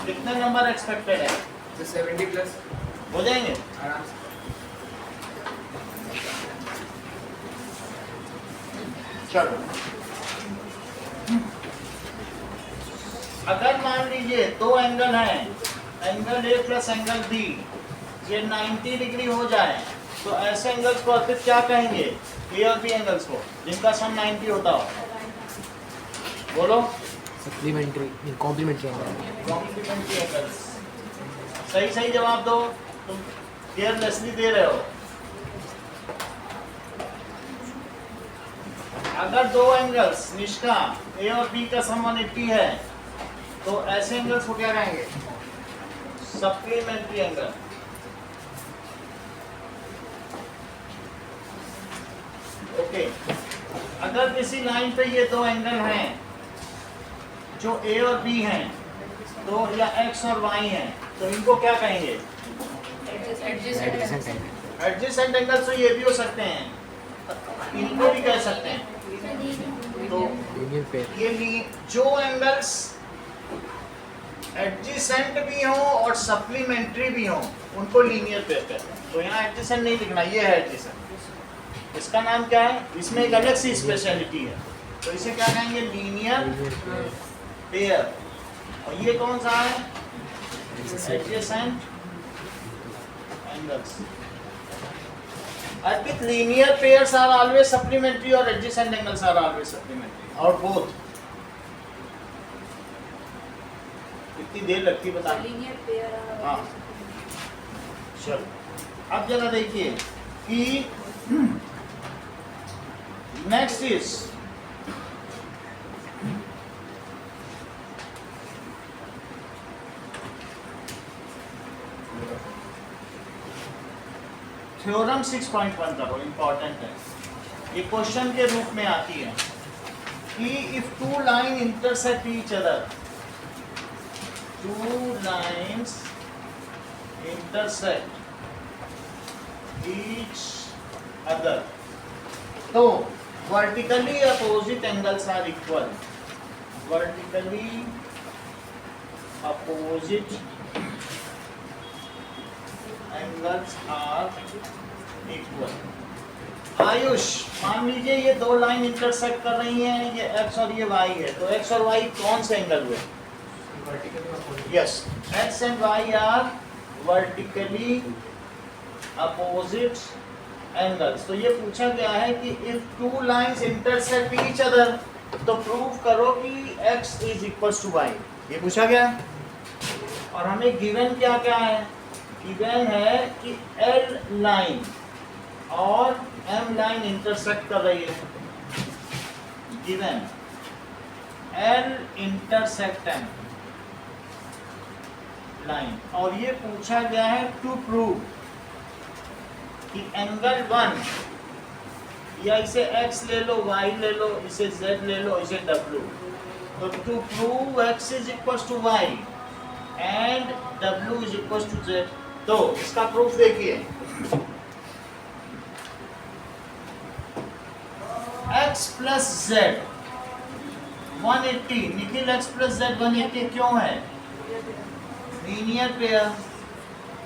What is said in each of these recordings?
कितने number expected है? तो 70 प्लस हो जाएंगे आराम से। चलो, अगर मान लीजिए दो एंगल हैं, angle A plus angle B, ये 90 डिग्री हो जाए तो ऐसे एंगल्स को फिर क्या कहेंगे? ए और बी एंगल्स को जिनका सम 90 होता हो। बोलो। Supplementary complementary complementary angles. सही सही जवाब दो, तुम केयरलेसली दे रहे हो। अगर दो एंगल्स निष्का ए और बी का सम 180 है तो ऐसे एंगल्स को क्या कहेंगे? Supplementary angle. ओके, अगर किसी लाइन पे ये दो एंगल हैं जो ए और बी हैं, तो या एक्स और वाई हैं, तो इनको क्या कहेंगे? Adjacent angle. तो ये भी हो सकते हैं, इनको भी कह सकते हैं। तो ये जो एंगल्स एडजेसेंट भी हो और सप्लीमेंट्री भी हो उनको लीनियर पेयर कहते हैं। तो यहाँ एडजेसेंट नहीं लिखना, ये है एडजेसेंट। इसका नाम क्या है? इसमें एक अलग सी स्पेशलिटी है, तो इसे क्या कहेंगे? Linear pair. और ये कौन सा है? Adjacent angles. Arpit, linear pairs are always supplementary और adjacent angles are always supplementary और बोथ। कितनी देर लगती बता? हाँ, चलो अब जरा देखिए कि नेक्स्ट इज थ्योरम 6.1 करो, इंपॉर्टेंट है। ये क्वेश्चन के रूप में आती है कि if two line intersect each other, two lines intersect each other, तो vertically opposite angles are equal. Vertically opposite angles are equal. Ayush, मान लीजिए ये दो लाइन इंटरसेक्ट कर रही हैं, ये x और ये y है, तो x और y कौन से एंगल हुए? Yes, x and y are vertically opposite angles. तो ये पूछा गया है कि if two lines intersect each other, तो प्रूव करो कि x is equals to y. ये पूछा गया है। और हमें गिवन क्या क्या है? गिवन है कि L लाइन और M लाइन इंटरसेक्ट कर रही है। Given L intersect M line, और ये पूछा गया है टू प्रूव कि एंगल 1, या इसे x ले लो, y ले लो, इसे z ले लो, इसे w, तो to prove x is equal to y and w is equal to z, तो इसका प्रूफ देखिए। x plus z 180, Nikhil x plus z 180 क्यों है? Linear pair.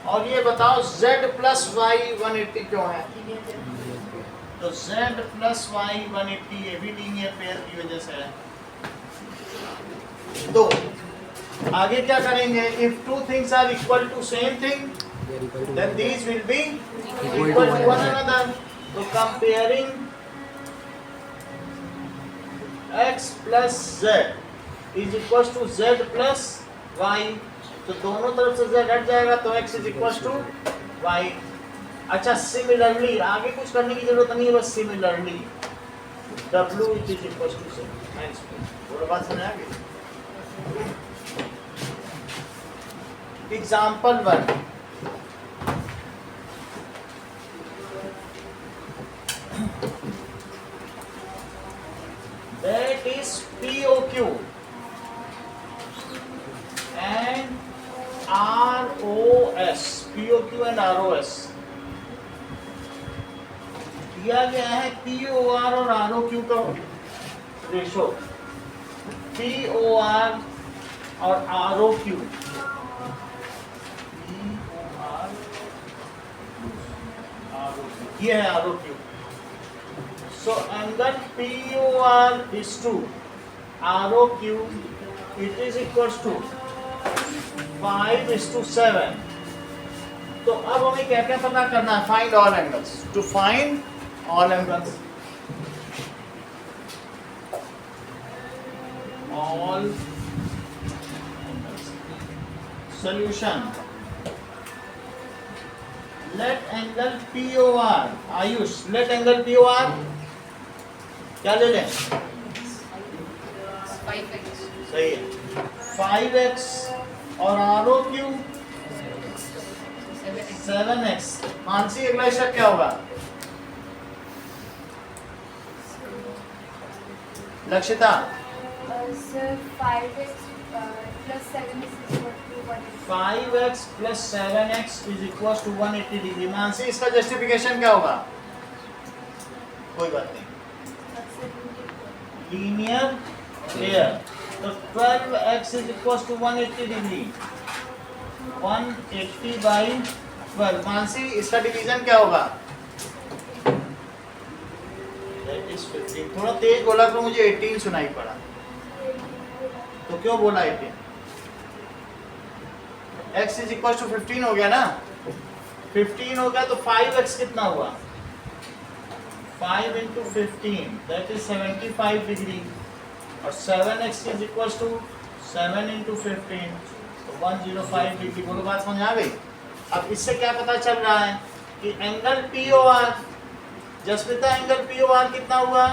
और ये बताओ z प्लस y 180 क्यों है? तो z प्लस y 180 ये भी लीनियर पेयर की वजह से है। तो आगे क्या करेंगे? If two things are equal to same thing then these will be equal to one another. तो comparing x plus z is equal to z plus y, तो दोनों तरफ से z हट जाएगा तो x is equal to y। अच्छा, similarly आगे कुछ करने की जरूरत नहीं है, बस similarly w is equal to c। बोलो, बात समझ आ गई? Example 1, that is POQ and ROS, POQ and ROS दिया गया है। POR और ROQ का रेशो, POR और आर ओ क्यू, ये है R O Q. So angle P O R is to R O Q, it is equals to 5:7. तो अब हमें क्या क्या पता करना है? Find all angles. To find all angles, all solution. Let angle POR, Ayush, let angle POR क्या ले लें? 5x. सही है. 5x और ROQ 7x. मानसी अगला स्टेप क्या होगा? Lakshita, Sir, 5x plus 7x is equal to 180. 5x plus 7x is equals to 180 degree. Mansi इसका जस्टिफिकेशन क्या होगा? कोई बात नहीं, लीनियर पेयर. तो 12x is equals to 180 degree. 180 by 12. Mansi इसका डिवीजन क्या होगा? That is 15. थोड़ा तेज बोला तो मुझे 18 सुनाई पड़ा. तो क्यों बोला 18? x is equals to 15 हो गया ना. 15 हो गया तो 5x कितना हुआ? 5 into 15 that is 75 डिग्री. और 7x is equals to 7 into 15 तो 105 डिग्री. बोलो बात समझ आ गई? अब इससे क्या पता चल रहा है कि एंगल POR, जसमिता एंगल POR कितना हुआ?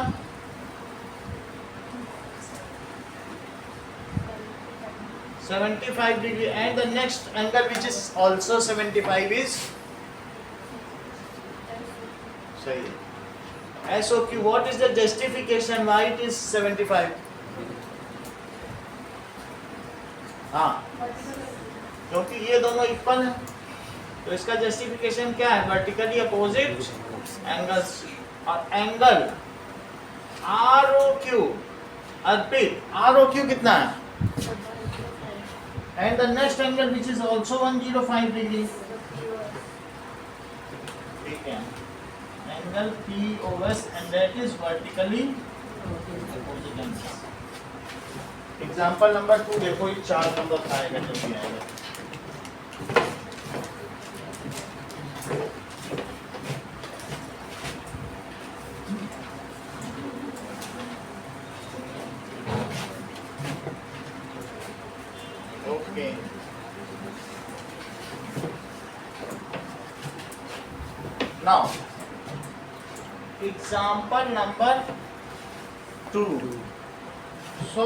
75 degree, and the next angle which is also 75 is सही है. SOQ, what is the justification why it is 75? हाँ, क्योंकि ये दोनों इक्वल हैं. तो इसका जस्टिफिकेशन क्या है? Vertically opposite angles. और एंगल ROQ, अर्पित, ROQ कितना है? And the next angle which is also 105 degree. ठीक है. Angle POS and that is vertically opposite angle. Example number 2 देखो, ये 4 नंबर आएगा जब भी आएगा. Okay. Now, example number 2. So,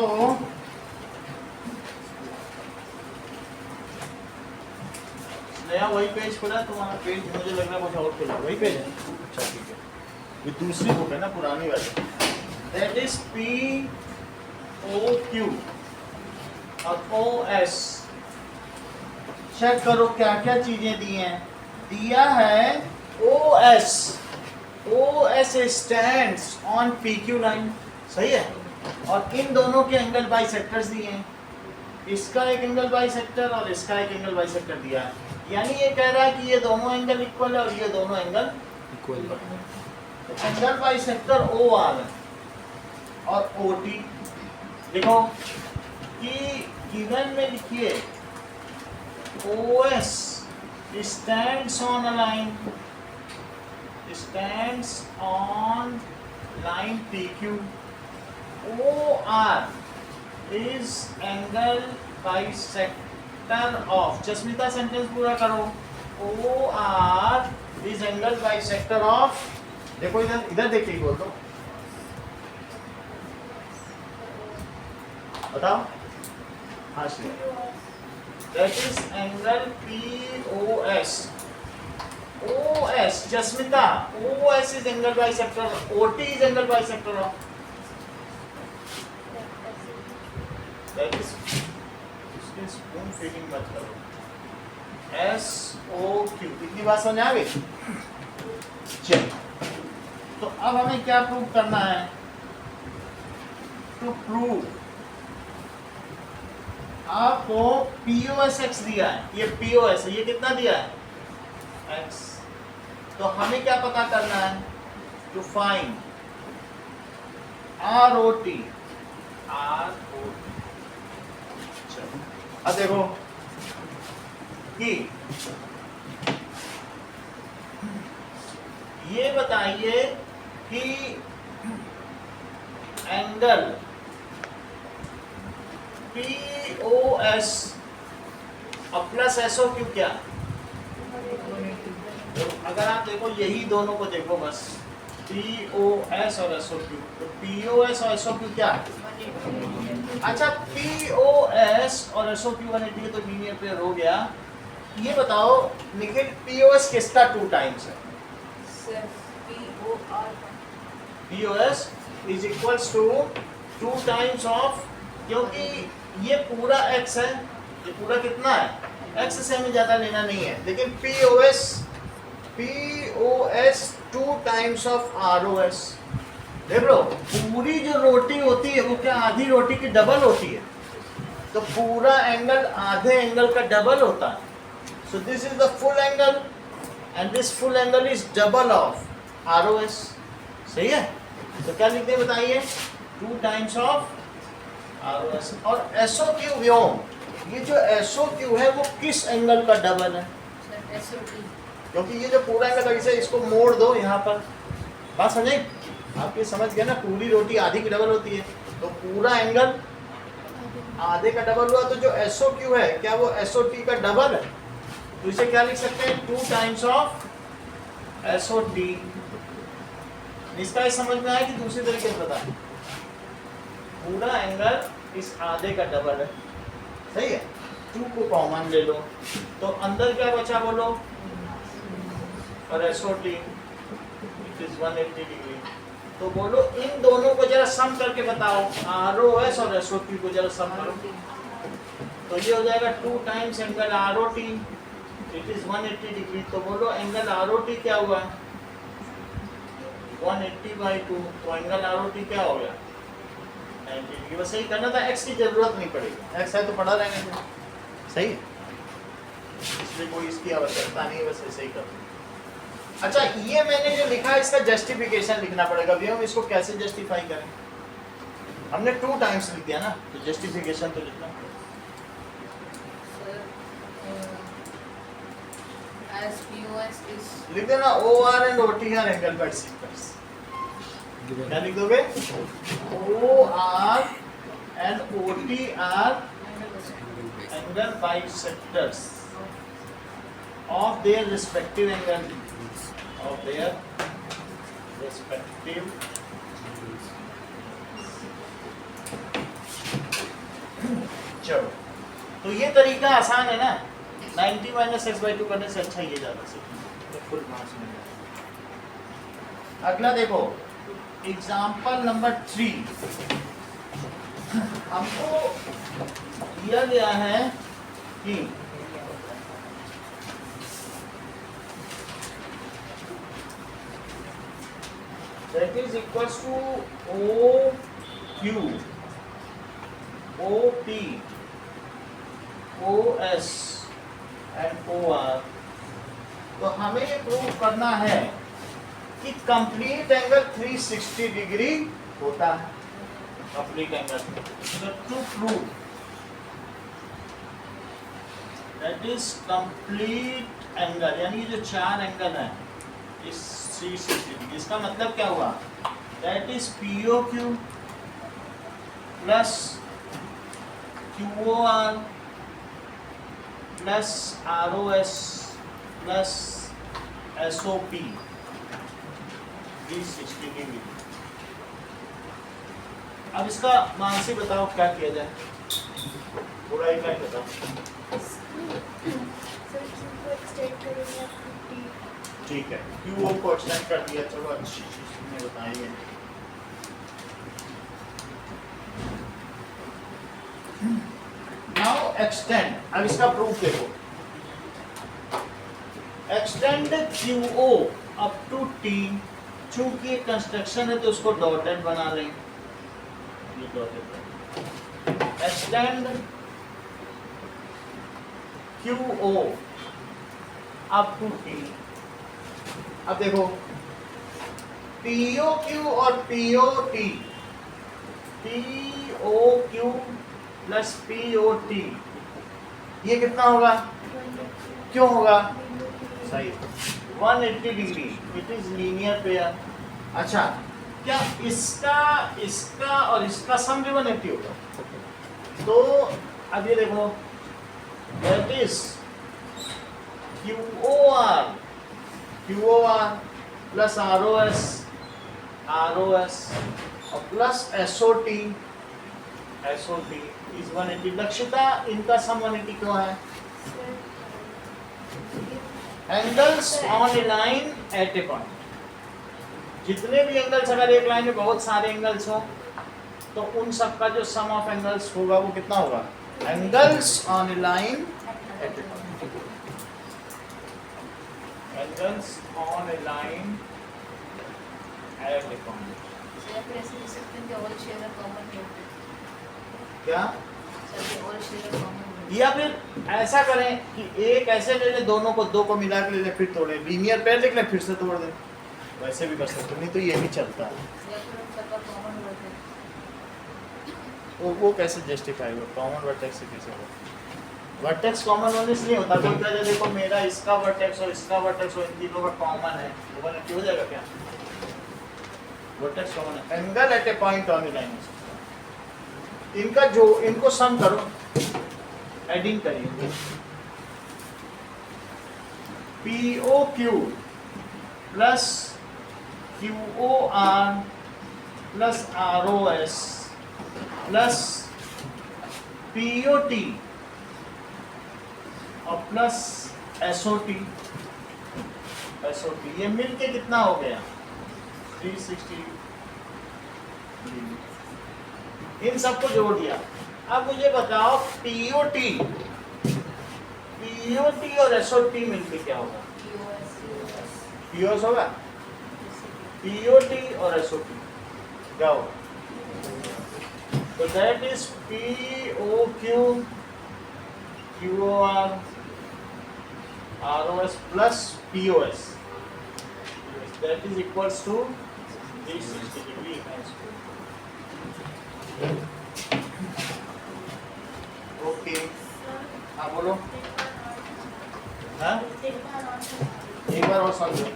नया वही पेज खुला, तुम्हारा पेज मुझे लग रहा है कुछ और खुला. वही पेज है? अच्छा ठीक है. ये दूसरी बुक है ना, पुरानी वाली. That is POQ और OS. चेक करो क्या क्या चीजें दी हैं. दिया है OS. OS stands on PQ line. सही है. और इन दोनों के एंगल बाइसेक्टर्स दिए हैं. इसका एक एंगल बाइसेक्टर और इसका एक एंगल बाइसेक्टर दिया है. यानी ये कह रहा है कि ये दोनों एंगल इक्वल है और ये दोनों एंगल Equal. तो एंगल बाइसेक्टर OR और OT. देखो कि गिवन में लिखिए OS stands on a line, stands on line PQ. OR is angle bisector of, Jasmita sentence पूरा करो. OR is angle bisector of, देखो इधर इधर देखिए, बोल दो, बताओ. हाँ Shri, that is angle POS. OS, जसमिता, OS is angle bisector, OT is angle bisector of, that is, इसके स्पून फीडिंग मत करो. SOQ, इतनी बात समझ आ गई? चलो, तो अब हमें क्या प्रूव करना है? टू प्रूव आपको POS x दिया है, ये POS है, ये कितना दिया है x। तो हमें क्या पता करना है, टू फाइंड ROT। अब देखो कि ये बताइए कि एंगल POS और प्लस SOQ क्या, अगर आप देखो यही दोनों को देखो बस, POS और SOQ, तो POS और SOQ क्या है। अच्छा POS और SOQ 180 तो लीनियर पेयर हो गया। ये बताओ निखिल, POS किसका 2 टाइम्स है। POS is equals to 2 times of, क्योंकि ये पूरा x है, ये पूरा कितना है x से हमें ज्यादा लेना नहीं है, लेकिन POS 2 टाइम्स ऑफ ROS। देख लो पूरी जो रोटी होती है वो क्या आधी रोटी की डबल होती है, तो पूरा एंगल आधे एंगल का डबल होता है। So this is the full angle and this full angle is double of ROS। सही है, तो क्या लिखते हैं बताइए, 2 टाइम्स ऑफ ROS। और SOQ व्योम, ये जो SOQ है वो किस एंगल का डबल है, क्योंकि ये जो पूरा एंगल है, इसे इसको मोड़ दो यहाँ पर, बात समझे आपके, समझ गए ना, पूरी रोटी आधी की डबल होती है, तो पूरा एंगल आधे का डबल हुआ, तो जो SOQ है क्या वो SOT का डबल है, तो इसे क्या लिख सकते हैं 2 टाइम्स ऑफ SOT। इसका ये समझ में आया कि दूसरी तरीके से बताएं, पूरा एंगल इस आधे का डबल है, सही है, 2 को कॉमन ले लो, तो अंदर क्या बचा बोलो, और SOT इट इज 180 डिग्री। तो बोलो इन दोनों को जरा सम करके बताओ, ROS और SOT को जरा सम करो, तो ये हो जाएगा 2 times angle ROT it is 180 degree. तो बोलो एंगल ROT क्या हुआ, 180/2, तो एंगल ROT क्या हो गया 90 डिग्री। बस यही करना था, x की जरूरत नहीं पड़ेगी, x है तो पड़ा रहेंगे, सही है, इसलिए कोई इसकी आवश्यकता नहीं है, बस ऐसे ही कर। अच्छा ये मैंने जो लिखा है इसका जस्टिफिकेशन लिखना पड़ेगा, भैया हम इसको कैसे जस्टिफाई करें, हमने 2 टाइम्स लिख दिया ना, तो जस्टिफिकेशन तो लिखना लिख देना, OR and OT R angle bisectors. क्या लिख दोगे, OR and OT R angle bisectors of their respective angle, of their respective चलो, तो ये तरीका आसान है ना, 90 - x/2 करने से अच्छा ये ज्यादा सीखना, तो फुल मार्क्स मिल जाएगा। अगला देखो एग्जाम्पल नंबर 3, हमको दिया गया है कि that is equals to OQ, OP, OS and OR। तो हमें ये प्रूव करना है कि कंप्लीट एंगल 360 डिग्री होता है, कंप्लीट एंगल। तो to prove that is complete angle, यानी जो 4 एंगल है इस 360 डिग्री, इसका मतलब क्या हुआ, that is POQ plus QOR plus ROS plus SOP 360 degree. अब इसका मानसी बताओ क्या किया जाए, बुराई क्या बताओ। ठीक है, क्यों को एक्सटेंड कर दिया, चलो अच्छी चीज तुमने बताई है। नाउ एक्सटेंड, अब इसका प्रूफ देखो, extend QO up to T, चूंकि कंस्ट्रक्शन है तो उसको डॉटेड बना लें, ये dotted extend QO up to T। अब देखो POQ और POT, POQ प्लस POT ये कितना होगा? क्यों होगा? सही 180 degree, it is linear pair. अच्छा, क्या इसका और इसका सम भी 180 होगा? तो अब ये देखो, that is QOR plus ROS और प्लस SOT इज 180। लक्षिता, इनका सम 180 क्यों है? Angles on a line at a point, जितने भी एंगल्स, अगर एक लाइन में बहुत सारे एंगल्स हो तो उन सब का जो सम ऑफ एंगल्स होगा वो कितना होगा? Angles on a line at a point, angles on a line at a point. क्या? या फिर ऐसा करें कि एक ऐसे ले ले, दोनों को, दो को मिला के ले ले, फिर तोड़े, लीनियर पेयर लिख ले, फिर से तोड़ दे, वैसे भी कर सकते, नहीं तो ये भी चलता है। वो कैसे जस्टिफाई होगा? कॉमन वर्टेक्स से कैसे होगा? वर्टेक्स कॉमन होने से नहीं होता। कोई कहे देखो मेरा इसका वर्टेक्स और इसका वर्टेक्स और इन तीनों का कॉमन है, वो हो जाएगा क्या? वर्टेक्स कॉमन है, angle at a point on a line. इनका जो, इनको सम करो, एडिंग करिए, POQ plus QOR plus ROS plus POT और प्लस SOT, ये मिलके कितना हो गया? 360। इन सबको जोड़ दिया। अब मुझे बताओ POT और SOT मिलके क्या होगा? POS होगा, POT और SOT क्या होगा? तो that is POQ QOR ROS plus POS, that is equals to 360 degree. Okay, हाँ बोलो। हाँ, एक बार और समझो।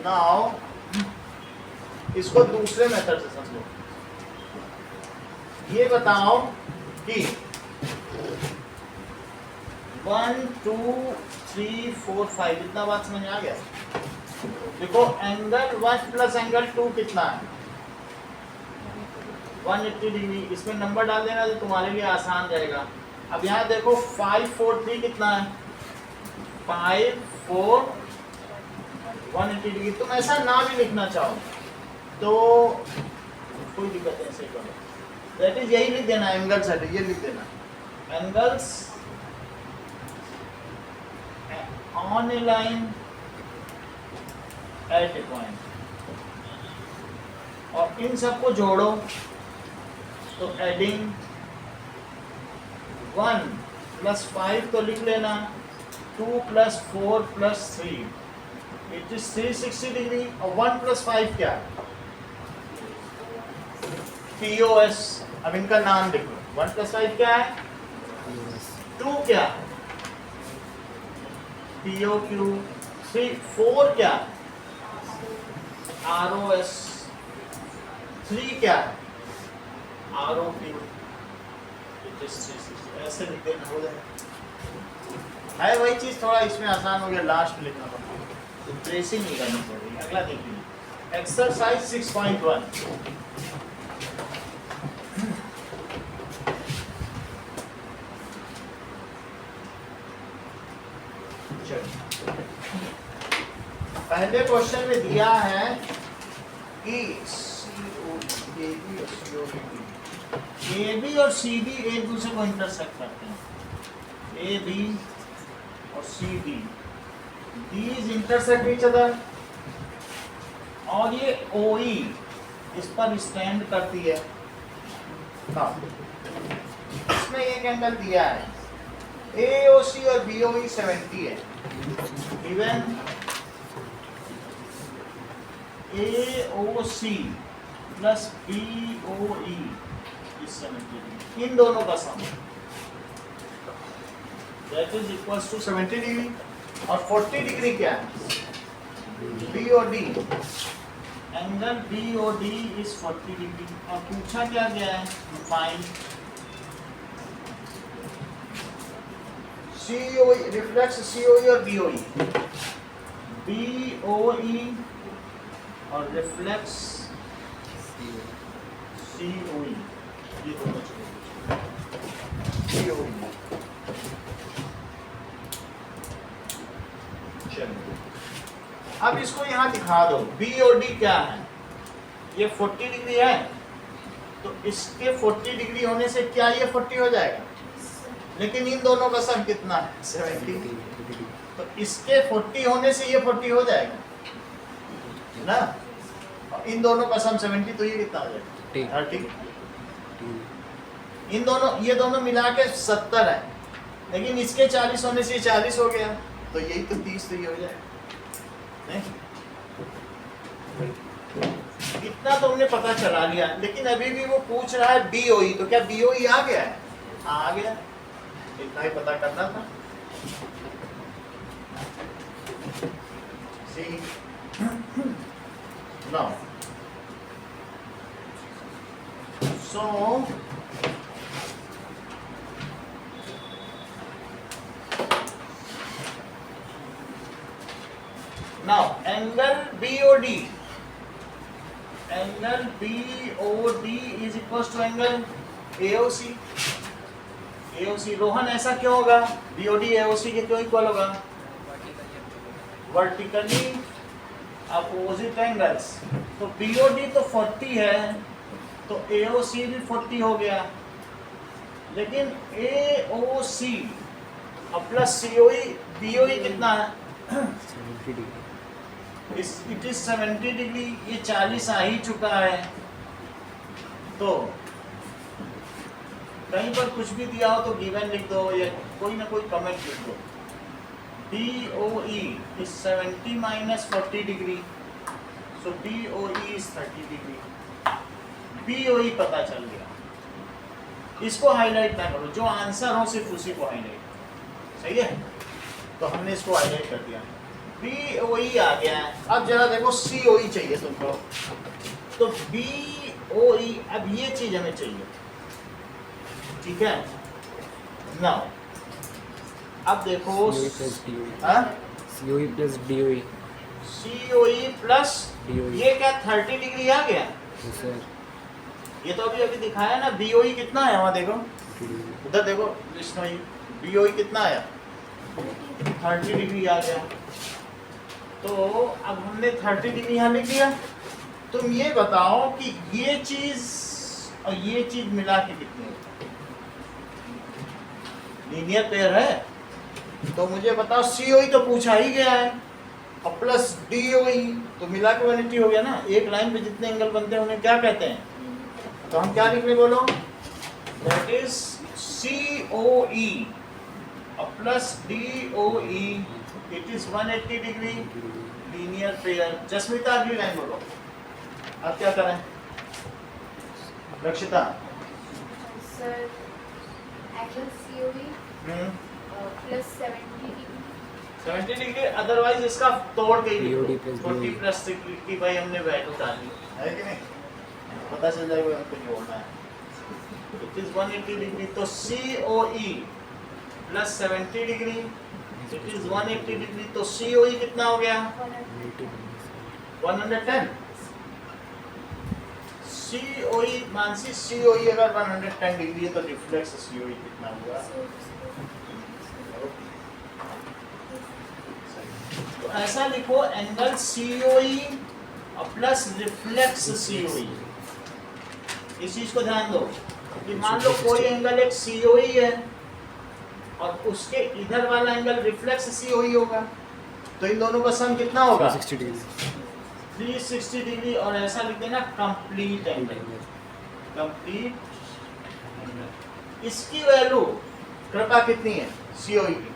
नाउ इसको दूसरे मेथड से समझो। ये बताओ कि 1 2 3 4 5 इतना बात समझ आ गया? देखो एंगल 1 प्लस एंगल 2 कितना है? 180 डिग्री। इसमें नंबर डाल देना तो तुम्हारे लिए आसान रहेगा। अब यहाँ देखो 5 4 3 कितना है? 5 4 180 डिग्री। तुम ऐसा ना भी लिखना चाहो तो कोई दिक्कत नहीं, ऐसे करो। दैट इज यही लिख देना, एंगल्स है ये लिख देना, angles on a line at a point, और इन सबको जोड़ो तो एडिंग 1 प्लस 5 तो लिख लेना, 2 plus 4 plus 3 it is 360 degree, और 1 प्लस 5 क्या है? POS। अब इनका नाम लिखो, 1 प्लस 5 क्या है? 2 क्या? POQ। 3 4 क्या? ROS। 3 क्या? ROQ। ऐसे लिख देना, हो जाएगा। है वही चीज, थोड़ा इसमें आसान हो गया, लास्ट लिखना पड़ता तो ट्रेसिंग नहीं करनी पड़ेगी। अगला देखिए, एक्सरसाइज 6.1। पहले क्वेश्चन में दिया है कि AB और CD एक दूसरे को इंटरसेक्ट करते हैं। AB और CD, these intersect each other, और ये OE इस पर स्टैंड करती है। इसमें एक एंगल दिया है, AOC और BOE 70 है, even AOC plus BOE is 70 degree, इन दोनों का sum that is equals to 70 degree. और 40 डिग्री क्या है? BOD, angle BOD is 40 degree. और पूछा क्या गया है? फाइंड COE, रिफ्लेक्स COE और BOE, BOE और रिफ्लेक्स COE, ये दोनों COE। चलिए अब इसको यहाँ दिखा दो, BOD क्या है? ये 40 डिग्री है, तो इसके 40 डिग्री होने से क्या ये 40 हो जाएगा? लेकिन इन दोनों का सम कितना है? 70। तो इसके 40 होने से ये 40 हो जाएगा ना, और इन दोनों का सम 70, तो ये कितना हो जाएगा? 30। इन दोनों, ये दोनों मिला के 70 है, लेकिन इसके 40 होने से 40 हो गया, तो यही तो 30, तो ये हो जाएगा। नहीं? इतना तो हमने पता चला लिया, लेकिन अभी भी वो पूछ रहा है BOE, तो क्या BOE आ गया है? आ गया, इतना ही पता करना था। See? Now, so now angle BOD, angle BOD is equals to angle AOC। AOC, Rohan ऐसा क्यों होगा? BOD AOC के क्यों इक्वल होगा? Vertically opposite angles. तो BOD तो 40 है, तो AOC भी 40 हो गया, लेकिन AOC और प्लस COE, BOE कितना है? 70 डिग्री। इट इज 70 डिग्री, ये 40 आ ही चुका है। तो कहीं पर कुछ भी दिया हो तो गिवन लिख दो, या कोई ना कोई कमेंट लिख दो। BOE is 70 minus 40 degree, so BOE is 30 degree। BOE पता चल गया, इसको हाईलाइट ना करो, जो आंसर हो सिर्फ उसी को हाईलाइट। सही है, तो हमने इसको हाईलाइट कर दिया। BOE आ गया है। अब जरा देखो COE चाहिए तुमको, तो BOE, अब ये चीज हमें चाहिए, ठीक है। नाउ अब देखो COE plus DOE। हाँ? COE plus DOE। COE plus DOE। ये क्या 30 डिग्री आ गया? Yes sir। ये तो अभी दिखाया ना। BOE कितना है वहाँ देखो, 30 degree। उधर देखो विष्णु, BOE कितना आया? 30 डिग्री आ गया। तो अब हमने 30 डिग्री यहाँ लिख दिया। तुम ये बताओ कि ये चीज और ये चीज मिला के कितनी है? लीनियर पेयर है, तो मुझे बताओ COE तो पूछा ही गया है, और प्लस DOE तो मिला के 180 हो गया ना। एक लाइन पे जितने एंगल बनते हैं उन्हें क्या कहते हैं? तो हम क्या लिख रहे बोलो? दैट इज COE और plus DOE, it is 180 degree linear pair. Jasmita अगली लाइन बोलो। अब क्या करें रक्षिता? Sir angle COE plus 70 degree. 70 degree, otherwise इसका तोड़ के ही BOD plus 40 DOE। प्लस 60 की भाई हमने वैल्यू डाली है कि नहीं, पता चल जाएगा हमको जोड़ना है। इट इज 180 डिग्री, तो COE plus 70 degree, it is 180 degree, तो COE कितना हो गया? 110। COE मानसी, COE अगर 110 डिग्री है तो रिफ्लेक्स COE कितना हुआ? तो ऐसा लिखो, एंगल COE और प्लस रिफ्लेक्स COE। इस चीज को ध्यान दो कि मान लो कोई एंगल एक COE है और उसके इधर वाला एंगल रिफ्लेक्स COE होगा, तो इन दोनों का सम कितना होगा? 360 डिग्री। 360 डिग्री। और ऐसा लिख देना कंप्लीट एंगल, कंप्लीट। इसकी वैल्यू कृपा कितनी है? COE की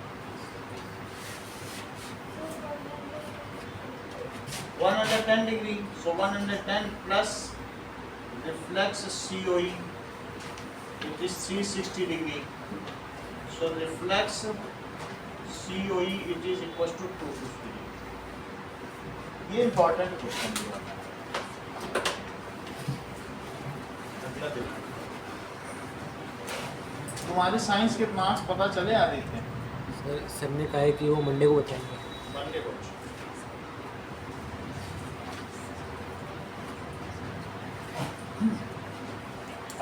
110 degree, so 110 plus reflex COE, it is 360 degree, so reflex COE it is equals to 250 degree. ये important question है। अगला देखो, तुम्हारे साइंस के मार्क्स पता चले आ रहे थे सर ने कहा है कि वो मंडे को बताएंगे। मंडे को।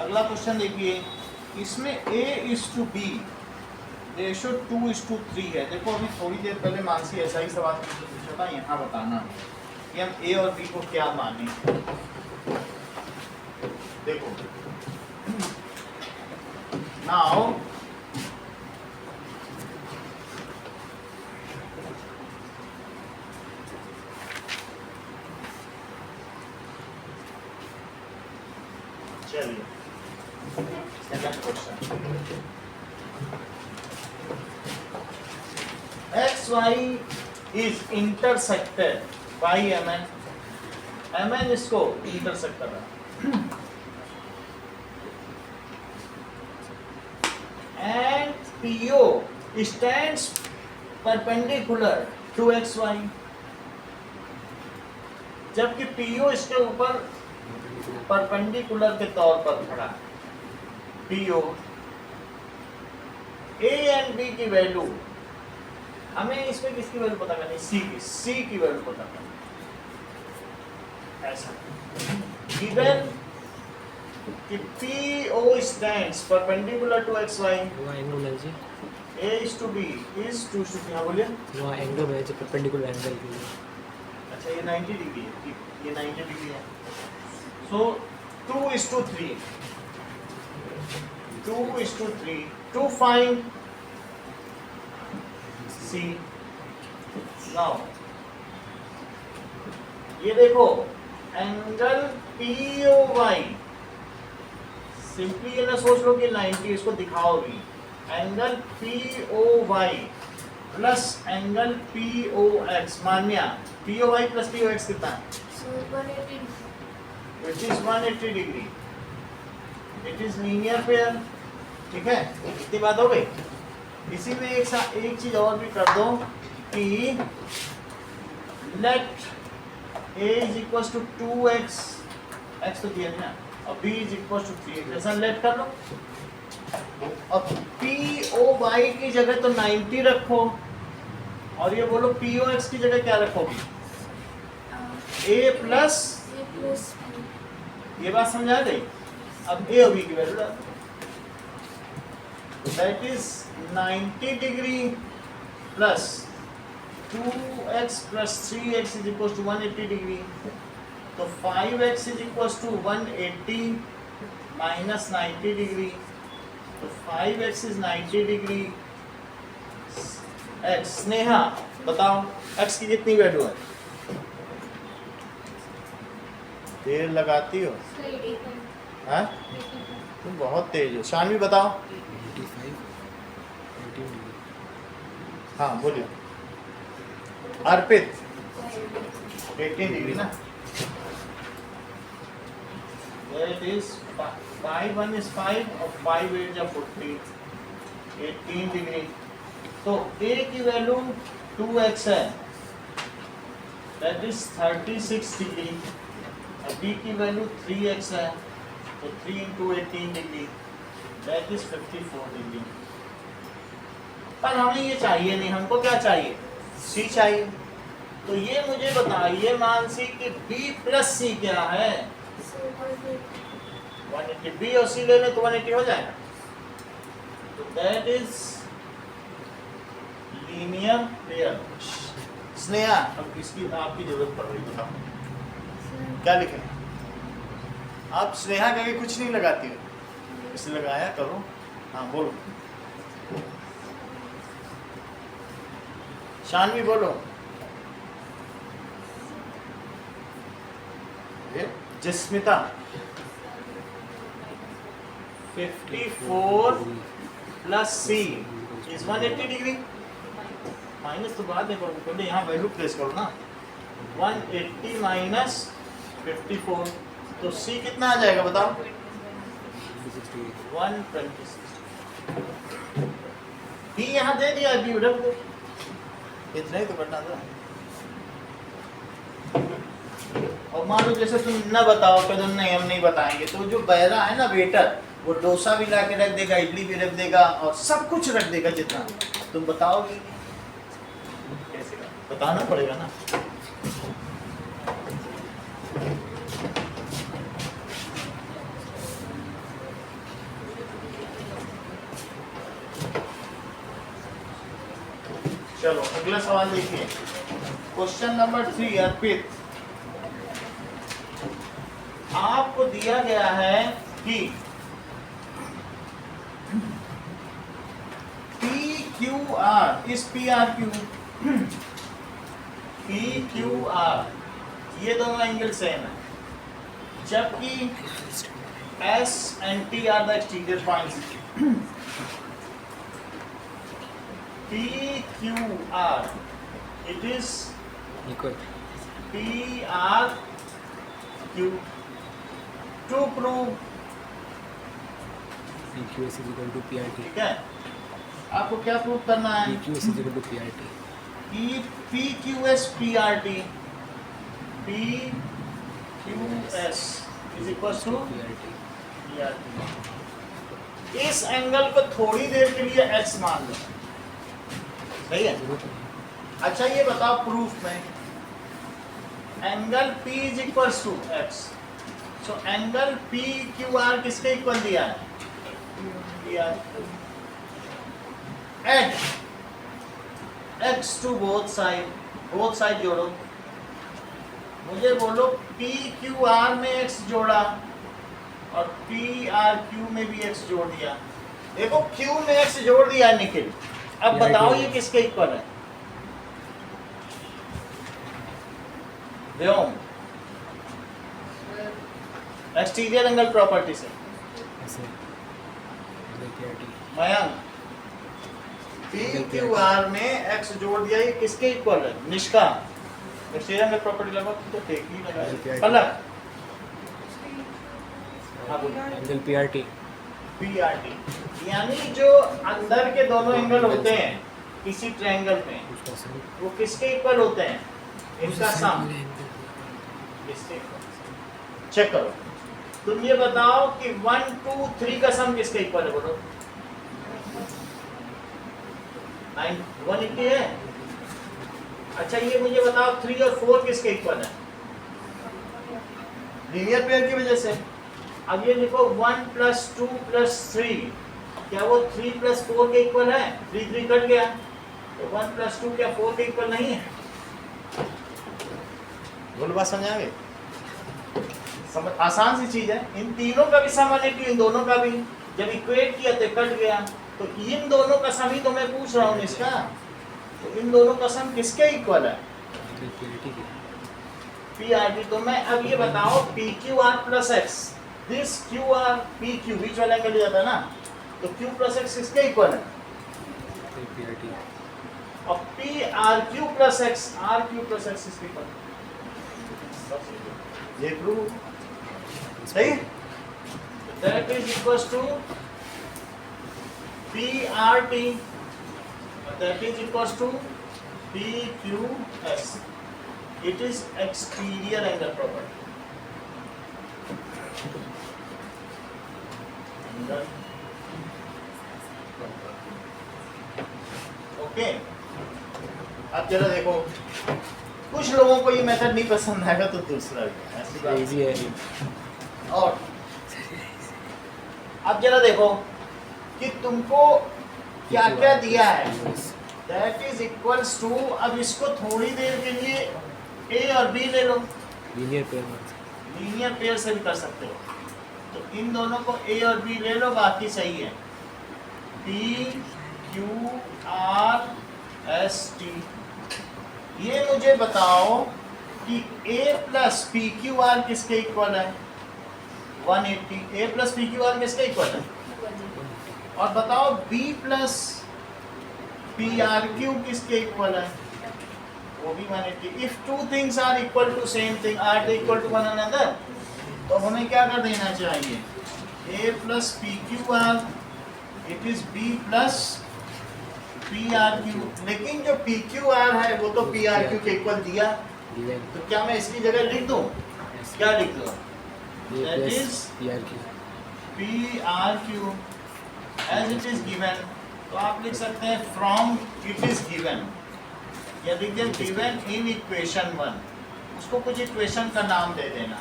अगला क्वेश्चन देखिए, इसमें A:B रेशो 2:3 है। देखो अभी थोड़ी देर पहले मानसी ऐसा ही सवाल पूछा था, यहाँ बताना कि हम A और B को क्या माने। देखो नाउ चलिए second question, XY is intersected by MN, MN इसको इंटरसेक्ट कर रहा है, and PO stands perpendicular to XY, जबकि PO इसके ऊपर परपेंडिकुलर के तौर पर खड़ा है। PO A एंड B की वैल्यू, हमें इसमें किसकी वैल्यू पता करनी, C की वैल्यू पता करनी। ऐसा गिवन कि PO stands perpendicular to XY, वहाँ एंगल मैच है, A:B is 2:3। हाँ बोलिए। वहाँ एंगल मैच है, परपेंडिकुलर एंगल के लिए। अच्छा ये 90 डिग्री है, ये 90 डिग्री है। So 2:3, 2:3 to find C. Now ये देखो एंगल POY, सिंपली ये ना सोच लो कि 90, इसको दिखाओ भी। Angle POY plus angle POX, मान्या POY प्लस POX कितना है? So 180. It is 180 degree, it is linear pair. ठीक है, इतनी बात हो गई। इसी में एक चीज और भी कर दो कि let A is equal to 2x, x तो दिया ना, और B इज इक्वल टू 3, ऐसा लेट कर लो। अब POY की जगह तो 90 रखो, और ये बोलो POX की जगह क्या रखोगी? A plus, A plus B. ये बात समझा गई। अब A और B की वैल्यू डाल, that is 90 degree plus 2x plus 3x is equal to 180 degree, तो 5x is equal to 180 minus 90 degree, तो 5x is 90 degree x। Sneha बताओ x की कितनी वैल्यू है? देर लगाती हो, हाँ? तुम बहुत तेज हो। शानवी बताओ। 85, 18 डिग्री। हाँ बोलिए। अर्पित 18 डिग्री ना, दैट इज 5 1 is 5 और 5 8 जा 40, 18 डिग्री। तो A की वैल्यू 2x है, दैट इज 36 डिग्री, और B की वैल्यू 3x है, तो 3 into 18 degree, that is 54 degree. पर हमें ये चाहिए नहीं, हमको क्या चाहिए? C चाहिए। तो ये मुझे बताइए मानसी कि B प्लस C क्या है? So 180. 180। B और C ले लें तो 180 हो जाएगा। तो that is linear pair. Sneha अब इसकी आपकी जरूरत पड़ रही, बताओ So क्या लिखें? आप स्नेहा कह के कुछ नहीं लगाती हो, इसे लगाया करो। हाँ बोलो, शानवी बोलो। Jasmita 54 plus C is 180 degree. Minus तो बाद में करो, पहले यहाँ वैल्यू प्लेस करो ना। 180 माइनस 54, तो सी कितना आ जाएगा बताओ? 126। बी यहाँ दे दिया, बी उधर दो, इतना ही तो करना था। और मान लो जैसे तुम न बताओ तो नहीं हम नहीं बताएंगे, तो जो बहरा है ना वेटर, वो डोसा भी ला के रख देगा, इडली भी रख देगा और सब कुछ रख देगा जितना तुम बताओगे। कैसे बताना पड़ेगा ना। चलो अगला सवाल देखिए, क्वेश्चन नंबर 3। अर्पित, आपको दिया गया है कि PQR, इस PRQ, PQR ये दोनों एंगल सेम है, जबकि S and T are the exterior points. PQR, it is equal PRQ. To prove, PQS is equal to PRT. ठीक है, आपको क्या प्रूव करना है? PQS is equal to PRT. PQS PRT, PQS is equal to PRT. PRT। इस angle को थोड़ी देर के लिए x मान लो, सही है? अच्छा ये बताओ प्रूफ में, angle P is equal to x, so angle PQR किसके इक्वल दिया है? Add x to both side जोड़ो। मुझे बोलो PQR में x जोड़ा और PRQ में भी x जोड़ दिया। देखो Q में x जोड़ दिया निखिल, अब बताओ ये किसके इक्वल है? व्योम, एक्सटीरियर एंगल प्रॉपर्टी से। ऐसे PRT. मयंक, PQR में x जोड़ दिया, ये किसके इक्वल है? निष्का, एक्सटीरियर एंगल प्रॉपर्टी लगा तो ठीक ही लगा। पलक, हाँ बोलो। Angle PRT. PRT यानी जो अंदर के दोनों एंगल होते हैं किसी ट्रायंगल में, उसका सम. वो किसके इक्वल होते हैं? इनका सम किसके इक्वल? चेक करो। तुम ये बताओ कि 1 2 3 का सम किसके इक्वल है? बोलो। 180 है। अच्छा ये मुझे बताओ 3 और 4 किसके इक्वल है? लीनियर पेयर की वजह से। अब ये लिखो 1 + 2 + 3, क्या वो 3 + 4 के इक्वल है? 3 3 कट गया, तो 1 + 2 क्या 4 के इक्वल नहीं है? बोलो बात समझ आ गई? समझ आसान सी चीज है। इन तीनों का भी सम 180, इन दोनों का भी। जब इक्वेट किया तो कट गया, तो इन दोनों का सम ही तो मैं पूछ रहा हूँ इसका। तो इन दोनों का सम किसके इक्वल है? PRT। तो मैं अब ये बताओ PQR + x, this QR PQ बीच वाला एंगल जाता है ना, तो Q + x किसके इक्वल है? PRT. और PRQ + x, RQ + x किसके इक्वल है? ये प्रूव सही। That is equals to PRT, that is equals to PQS। It is exterior angle property. Okay, अब जरा देखो, कुछ लोगों को ये मेथड नहीं पसंद आएगा तो दूसरा भी ऐसी बात इजी है. और अब जरा देखो कि तुमको क्या क्या दिया है। दैट इज इक्वल्स टू, अब इसको थोड़ी देर के लिए A और B ले लो, लीनियर पेयर. लीनियर पेयर से भी कर सकते हो। तो इन दोनों को A और B ले लो, बाकी सही है। PQRST। ये मुझे बताओ कि A + PQR किसके इक्वल है? 180। A + PQR किसके इक्वल है? और बताओ B + PRQ किसके इक्वल है? वो भी 180। If two things are equal to same thing, are they equal to one another, तो हमें क्या कर देना चाहिए? A plus PQR it is B plus PRQ। लेकिन जो PQR है वो तो PRQ के इक्वल दिया, गिवन तो क्या मैं इसकी जगह लिख दूं? क्या लिख दूं? ए That plus is PRQ PRQ as it is given। तो आप लिख सकते हैं from it is given, या लिख दें given in equation 1, उसको कुछ इक्वेशन का नाम दे देना।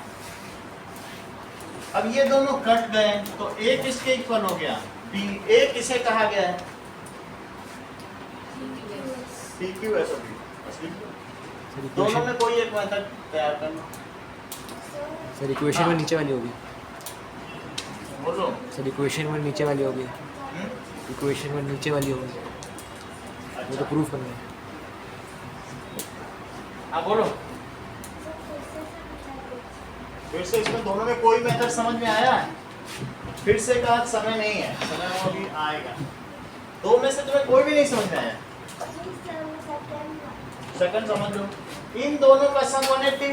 अब ये दोनों कट गए तो A किसके इक्वल हो गया? B। A किसे कहा गया है? PQ है सभी, असली सर दोनों इक्वेशन में कोई एक मेथड तैयार कर लो। सर इक्वेशन हाँ। वन नीचे वाली होगी बोलो। सर इक्वेशन वन नीचे वाली होगी हम्म? इक्वेशन वन नीचे वाली होगी वो तो अच्छा, प्रूफ करना है हाँ बोलो। फिर से इसमें दोनों में कोई मेथड समझ में आया है? फिर से का समय नहीं है, समय वो अभी आएगा। दो में से तुम्हें कोई भी नहीं समझ में आया? सेकंड समझ लो। इन दोनों का सम 180,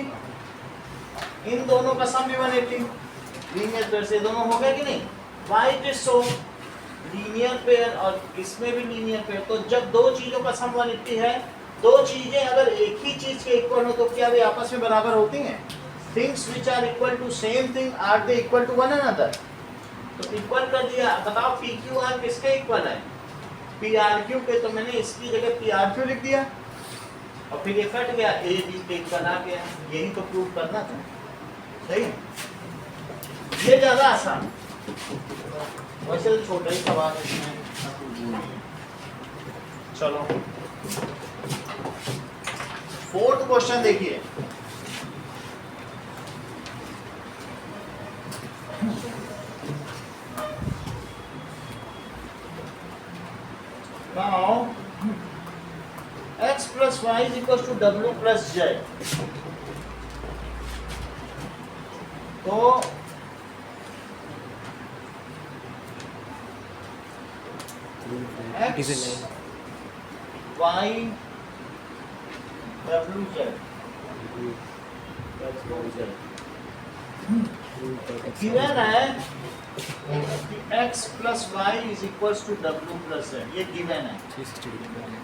इन दोनों का सम भी 180। लीनियर पेयर से दोनों हो गए कि नहीं? Why it is so? Linear pair और इसमें भी लीनियर पेयर, तो जब दो चीजों का सम 180 है, दो चीजें अगर एक ही चीज के इक्वल हो तो क्या वे आपस में बराबर होती हैं? Things which are equal to same thing are they equal to one another. तो इक्वल कर दिया। बताओ PQR किसके इक्वल है? PRQ के, तो मैंने इसकी जगह PRQ लिख दिया और फिर ये कट गया, A B के इक्वल आ गया। यही तो प्रूव करना था, सही? ये ज्यादा आसान, वैसे तो छोटा ही सवाल है इसमें। चलो 4th क्वेश्चन देखिए। Now x plus y is equals to w plus z। तो it is x a y w z given है कि x plus y is equals to w plus z, ये गिवन है। 360 डिग्री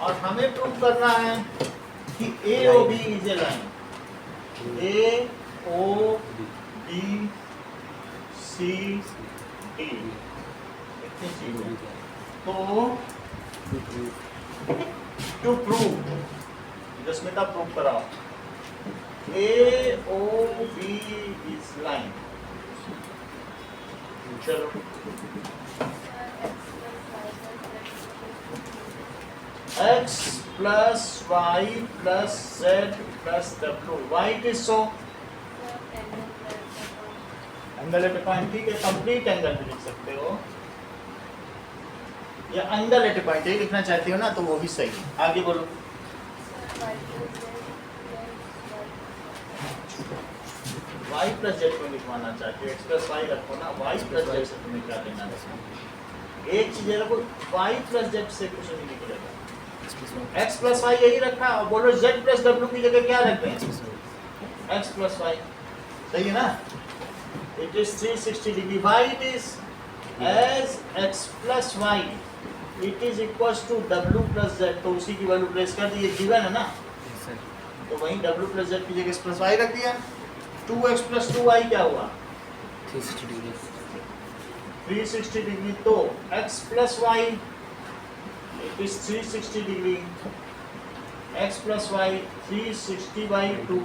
और हमें prove करना है कि A O B is a line, A O B C D इतनी चीजें। तो टू प्रूव, जसमिता प्रूव कराओ। A O B is line। चलो x plus y plus z plus w, why it is so? Angle at point, ठीक है, complete angle भी लिख सकते हो, या एंगल एट पॉइंट ही लिखना चाहती हो ना, तो वो भी सही है। आगे बोलो। y plus z को लिखवाना चाहते हो, x plus y रखो ना, y plus z से तुम्हें क्या लेना है? एक चीज रखो, y plus z से कुछ नहीं निकलेगा। x plus y यही रखा, और बोलो z plus w की जगह क्या रखते हैं? x plus y, सही है ना? It is 360 degree। Why it is? As x plus y it is equals to w plus z, तो उसी की वैल्यू प्लेस कर दी, ये गिवन है ना, तो वहीं w plus z की जगह plus y रख दिया। 2x plus 2y क्या हुआ? 360 डिग्री 360 डिग्री। तो x plus y it is 360 degree, x plus y 360 by 2,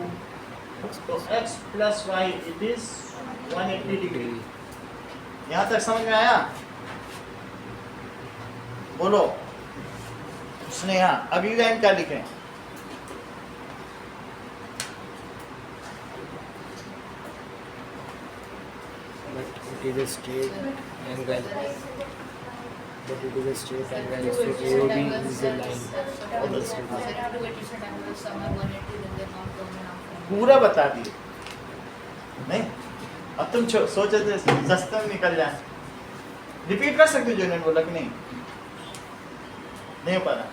तो x plus y it is 180 degree. यहाँ तक समझ में आया? बोलो स्नेहा, अगली लाइन क्या लिखें? but it is a straight angle but it is a straight angle so AOB is a line on the straight line पूरा बता दिए नहीं? अब तुम सोचे थे सस्ते में निकल जाए। रिपीट कर सकते हो जो इन्होंने बोला कि नहीं? नहीं हो पा रहा,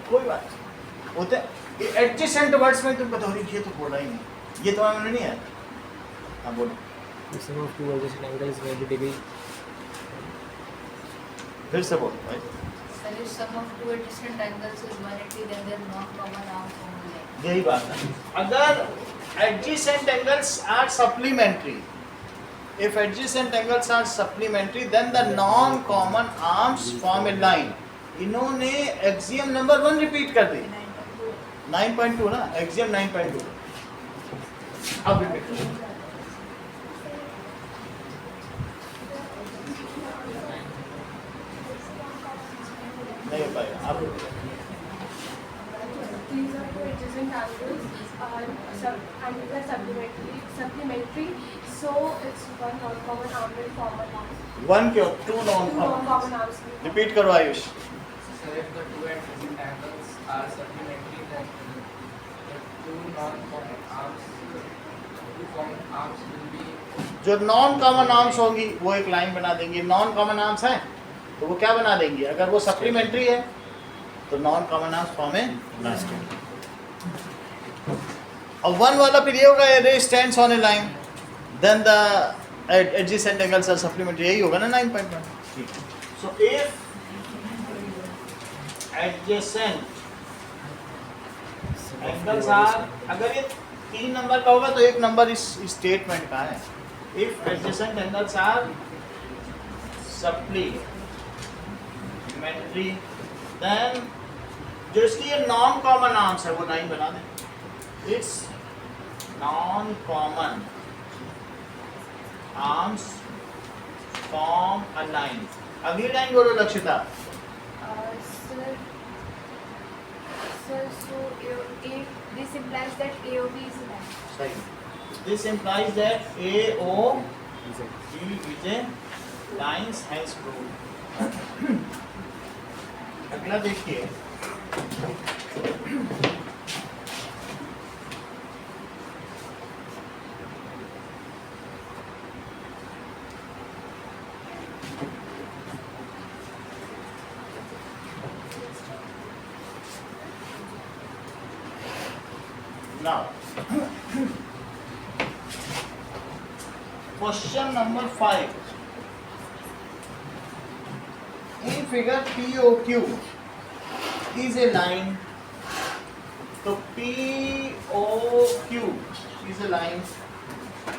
कोई बात नहीं। होते एडजेसेंट वर्ड्स में तुम बताओ ये तो बोला ही नहीं, ये तो हमें नहीं है। हाँ बोलो, The sum of two adjacent angles 90 degree. फिर से बोलो भाई। Sir, if sum of two adjacent angles is 180, then their non-common arms only. यही बात है। अगर adjacent angles are supplementary, if adjacent angles are supplementary, then the non-common arms form a line. इन्होंने axiom number 1 repeat कर दी, 9.2 ना, axiom 9.2। अब repeat करो। नहीं हो पाएगा, अब These are two adjacent angles supplementary, so it's one non-common arm will form a line. 1 क्यों, 2 Two non-common। non-common arms. Repeat करो Ayush. So if the two adjacent angles are supplementary, then the two non-common arms will be जो non common arms होंगी वो एक line बना देंगी। Non common arms हैं तो वो क्या बना देंगी, अगर वो सप्लीमेंट्री है तो नॉन कॉमन आर्म्स फॉर्म है लास्ट। अब 1 वाला फिर ये होगा, ray stands on a line, then the adjacent angles are supplementary, यही होगा ना 9.1। ठीक है, so if adjacent angles are, अगर ये 3 नंबर का होगा तो 1 नंबर इस स्टेटमेंट का है। If adjacent angles are supplementary, then जो इसकी ये नॉन कॉमन आर्म्स है वो 9 बना दें। It's non common arms form a line. अगली लाइन बोलो Lakshita. Sir, so this implies that AOB is a line. सही, this implies that AOB is a lines hence proved। अगला देखिए, now question number 5, in figure POQ is a line, तो POQ is a line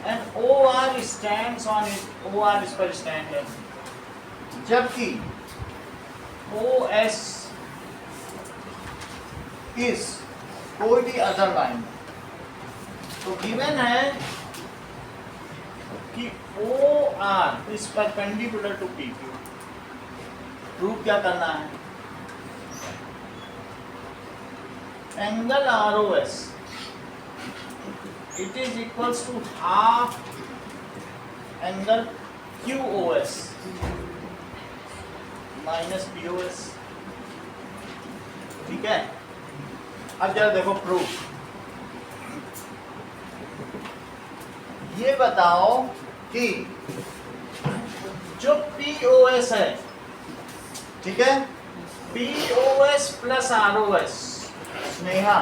and OR stands on it, OR इस पर stand है, जबकि OS is कोई भी other line. तो गिवन है कि OR is perpendicular to PQ। Prove क्या करना है, angle ROS it is equals to half angle QOS minus POS। ठीक है, अब जरा देखो प्रूफ। ये बताओ कि जो POS है, ठीक है, POS plus ROS, Sneha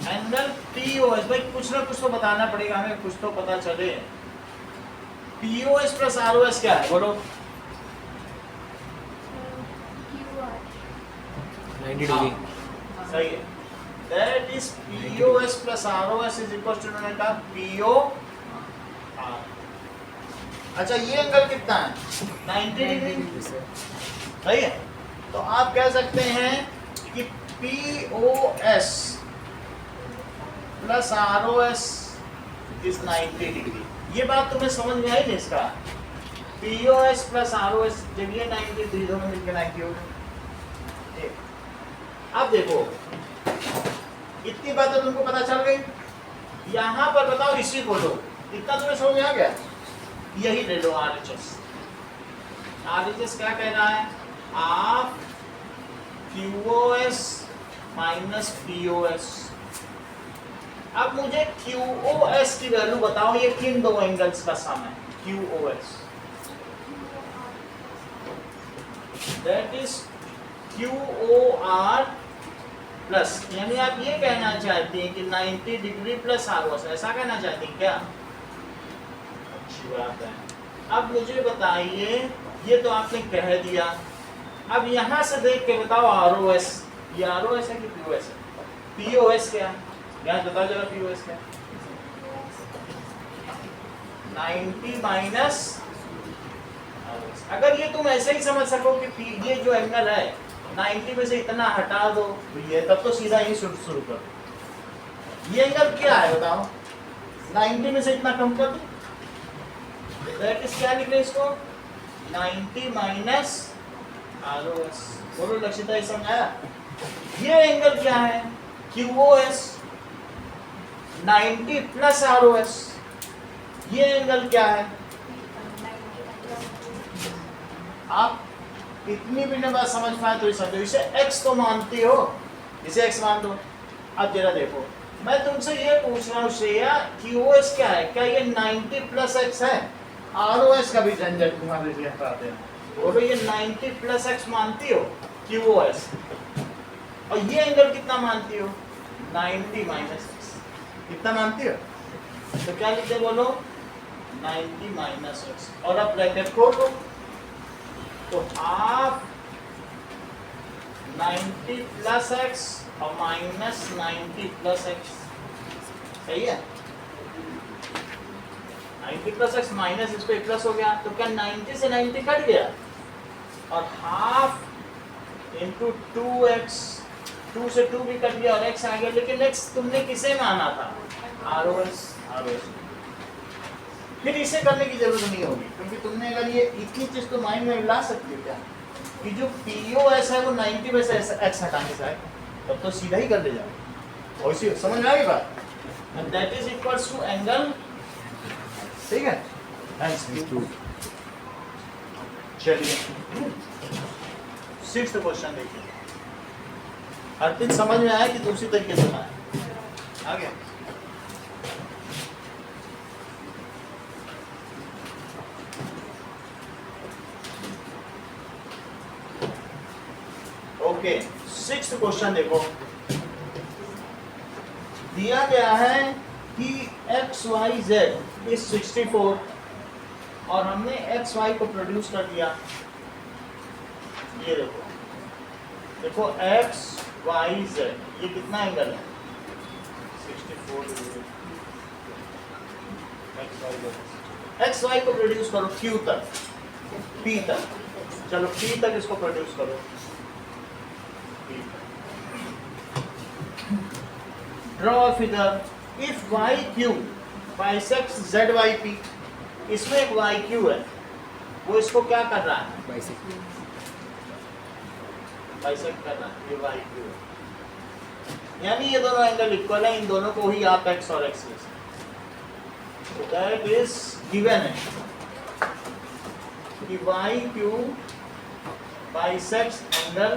angle POS, भाई कुछ ना कुछ तो बताना पड़ेगा हमें, कुछ तो पता चले। POS प्लस ROS क्या है बोलो? QR. 90 degree. सही है, that is POS plus ROS is equal to PO। अच्छा ये एंगल कितना है, 90 डिग्री, Yes, sir. सही है। तो आप कह सकते हैं कि POS plus ROS is 90 degree. ये बात तुम्हें समझ में आई ना इसका? POS प्लस ROS जब ये 90 डिग्री दोनों मिलकर 90 हो गए। अब देखो इतनी बातें तुमको पता चल गई, यहाँ पर बताओ इसी को लो, इतना तुम्हें समझ में आ गया? यही ले लो RHS। RHS क्या कह रहा है, आप QOS माइनस POS। अब मुझे QOS की वैल्यू बताओ, ये किन दो एंगल्स का सम है? QOS that is QOR plus, यानी आप ये कहना चाहते हैं कि 90 डिग्री प्लस ROS, ऐसा कहना चाहते हैं क्या? अच्छी बात है। अब मुझे बताइए, ये तो आपने कह दिया, अब यहाँ से देख के बताओ ROS, ये ROS है कि POS है? POS क्या है? यहाँ बताओ जरा POS क्या है? 90 माइनस, अगर ये तुम ऐसे ही समझ सको कि ये जो एंगल है 90 में से इतना हटा दो ये, तब तो सीधा यही शुरू कर दो। ये एंगल क्या है बताओ? 90 में से इतना कम कर दो, दैट इज क्या निकले इसको? 90 माइनस ROS। बोलो लक्षिता, ये समझाया? ये एंगल क्या है? QOS। 90 plus ROS। ये एंगल क्या है? आप इतनी भी बात समझ पाए तो समझो, इसे x तो मानती हो, इसे x मान दो। अब जरा देखो, मैं तुमसे ये पूछ रहा हूँ श्रेया, QOS क्या है? क्या ये 90 प्लस x है? ROS का भी झंझट तुम्हारे लिए हटाते हैं। बोलो ये 90 प्लस x मानती हो QOS, और ये एंगल कितना मानती हो? 90 माइनस x। कितना मानती हो? तो क्या लिखते बोलो? 90 माइनस x। और अब ब्रैकेट खोल दो, तो हाफ 90 प्लस x और माइनस 90 प्लस x, सही है? 90 प्लस x माइनस इस पे प्लस हो गया, तो क्या 90 से 90 कट गया? और हाफ इंटू 2x, 2 से 2 भी कट गया और x आ गया, लेकिन x तुमने किसे माना था? ROS। फिर इसे करने की जरूरत नहीं होगी, क्योंकि तुमने अगर ये इतनी चीज तो माइंड में ला सकती हो क्या कि जो POS है वो 90 में से x हटाने से है, तब तो सीधा ही कर ले जाओ। और इसी समझ में आ गई बात? And that is equals to angle, ठीक है? चलिए 6th क्वेश्चन देखिए। हर चीज समझ में आया कि दूसरी तरीके से आया? आ गया? ओके, 6th क्वेश्चन देखो, दिया गया है कि XYZ इज 64 और हमने XY को प्रोड्यूस कर दिया। ये देखो, देखो XYZ ये कितना एंगल है? 64 डिग्री। XY को प्रोड्यूस करो Q तक, P तक, चलो P तक इसको प्रोड्यूस करो। Draw a figure if YQ bisects ZYP। इसमें एक YQ है, वो इसको क्या कर रहा है? बाइसेक्ट कर रहा है, ये YQ है। यानी ये दोनों एंगल इक्वल है, इन दोनों को ही आप x और x ले सकते हो। दैट इज गिवन है कि YQ bisects एंगल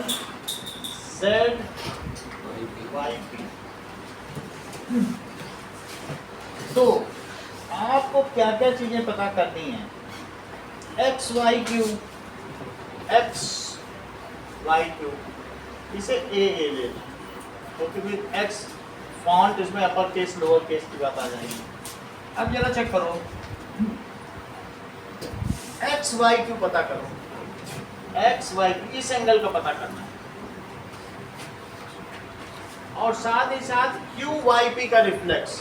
ZYP। तो आपको क्या क्या चीजें पता करनी है? XYQ, XYQ, इसे A ले लो, क्योंकि फिर X फॉन्ट इसमें अपर केस लोअर केस की बात आ जाएगी। अब जरा चेक करो, XYQ पता करो, XYQ इस एंगल का पता करना है, और साथ ही साथ QYP का रिफ्लेक्स,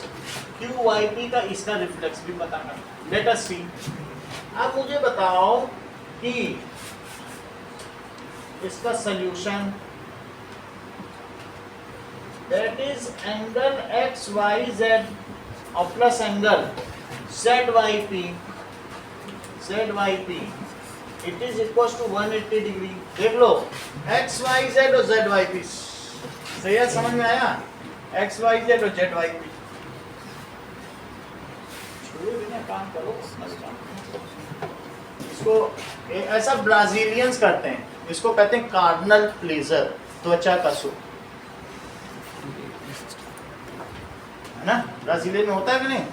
QYP का इसका रिफ्लेक्स भी पता करना। Let us see. अब मुझे बताओ कि इसका solution, that is angle XYZ और plus angle ZYP, it is equal to 180 degree. देख लो XYZ और ZYP, सही है? समझ में आया? XYZ और ZYP। काम करो, इसको ऐसा ब्राजीलियंस करते हैं, इसको कहते हैं कार्डिनल प्लेजर, त्वचा का सुख, है ना? ब्राजीलियन में होता है कि नहीं?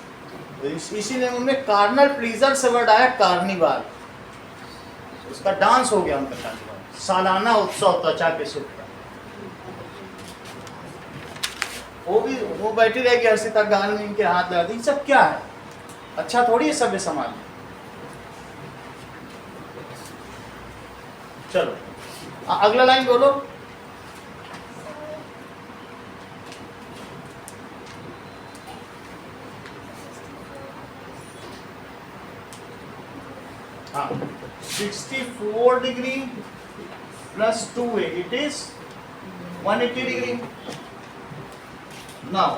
तो इसीलिए उनमें कार्डिनल प्लेजर से वर्ड आया कार्निवाल, उसका डांस हो गया उनका कार्निवाल। सालाना उत्सव त्वचा के सुख का। वो बैठी रहेगी हर्षिता गाल में इनके हाथ लगा दी, सब क्या है? अच्छा थोड़ी है सभ्य समाज में। चलो अगला लाइन बोलो। हाँ 64 degree plus 2a it is 180 degree. Now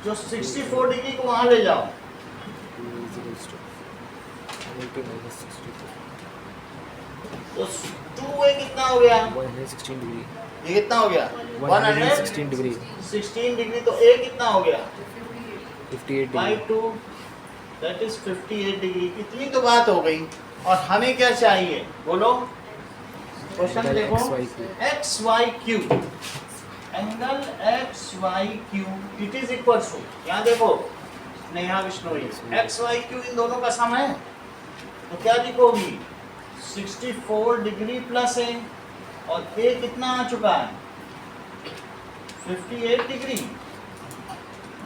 जो 64 डिग्री को वहां ले जाओ, 180 तो 2a कितना हो गया? 116 डिग्री, ये कितना हो गया? 116 डिग्री, 16 डिग्री। तो a कितना हो गया? 58 by degree, 2 that is 58 degree. इतनी तो बात हो गई। और हमें क्या चाहिए बोलो? क्वेश्चन देखो, X Y Q, angle X Y Q it is equal to, यहाँ देखो Neha Vishnoi, X Y Q इन दोनों का सम है, तो क्या लिखोगी? 64 डिग्री प्लस है, और ए कितना आ चुका है? 58 डिग्री।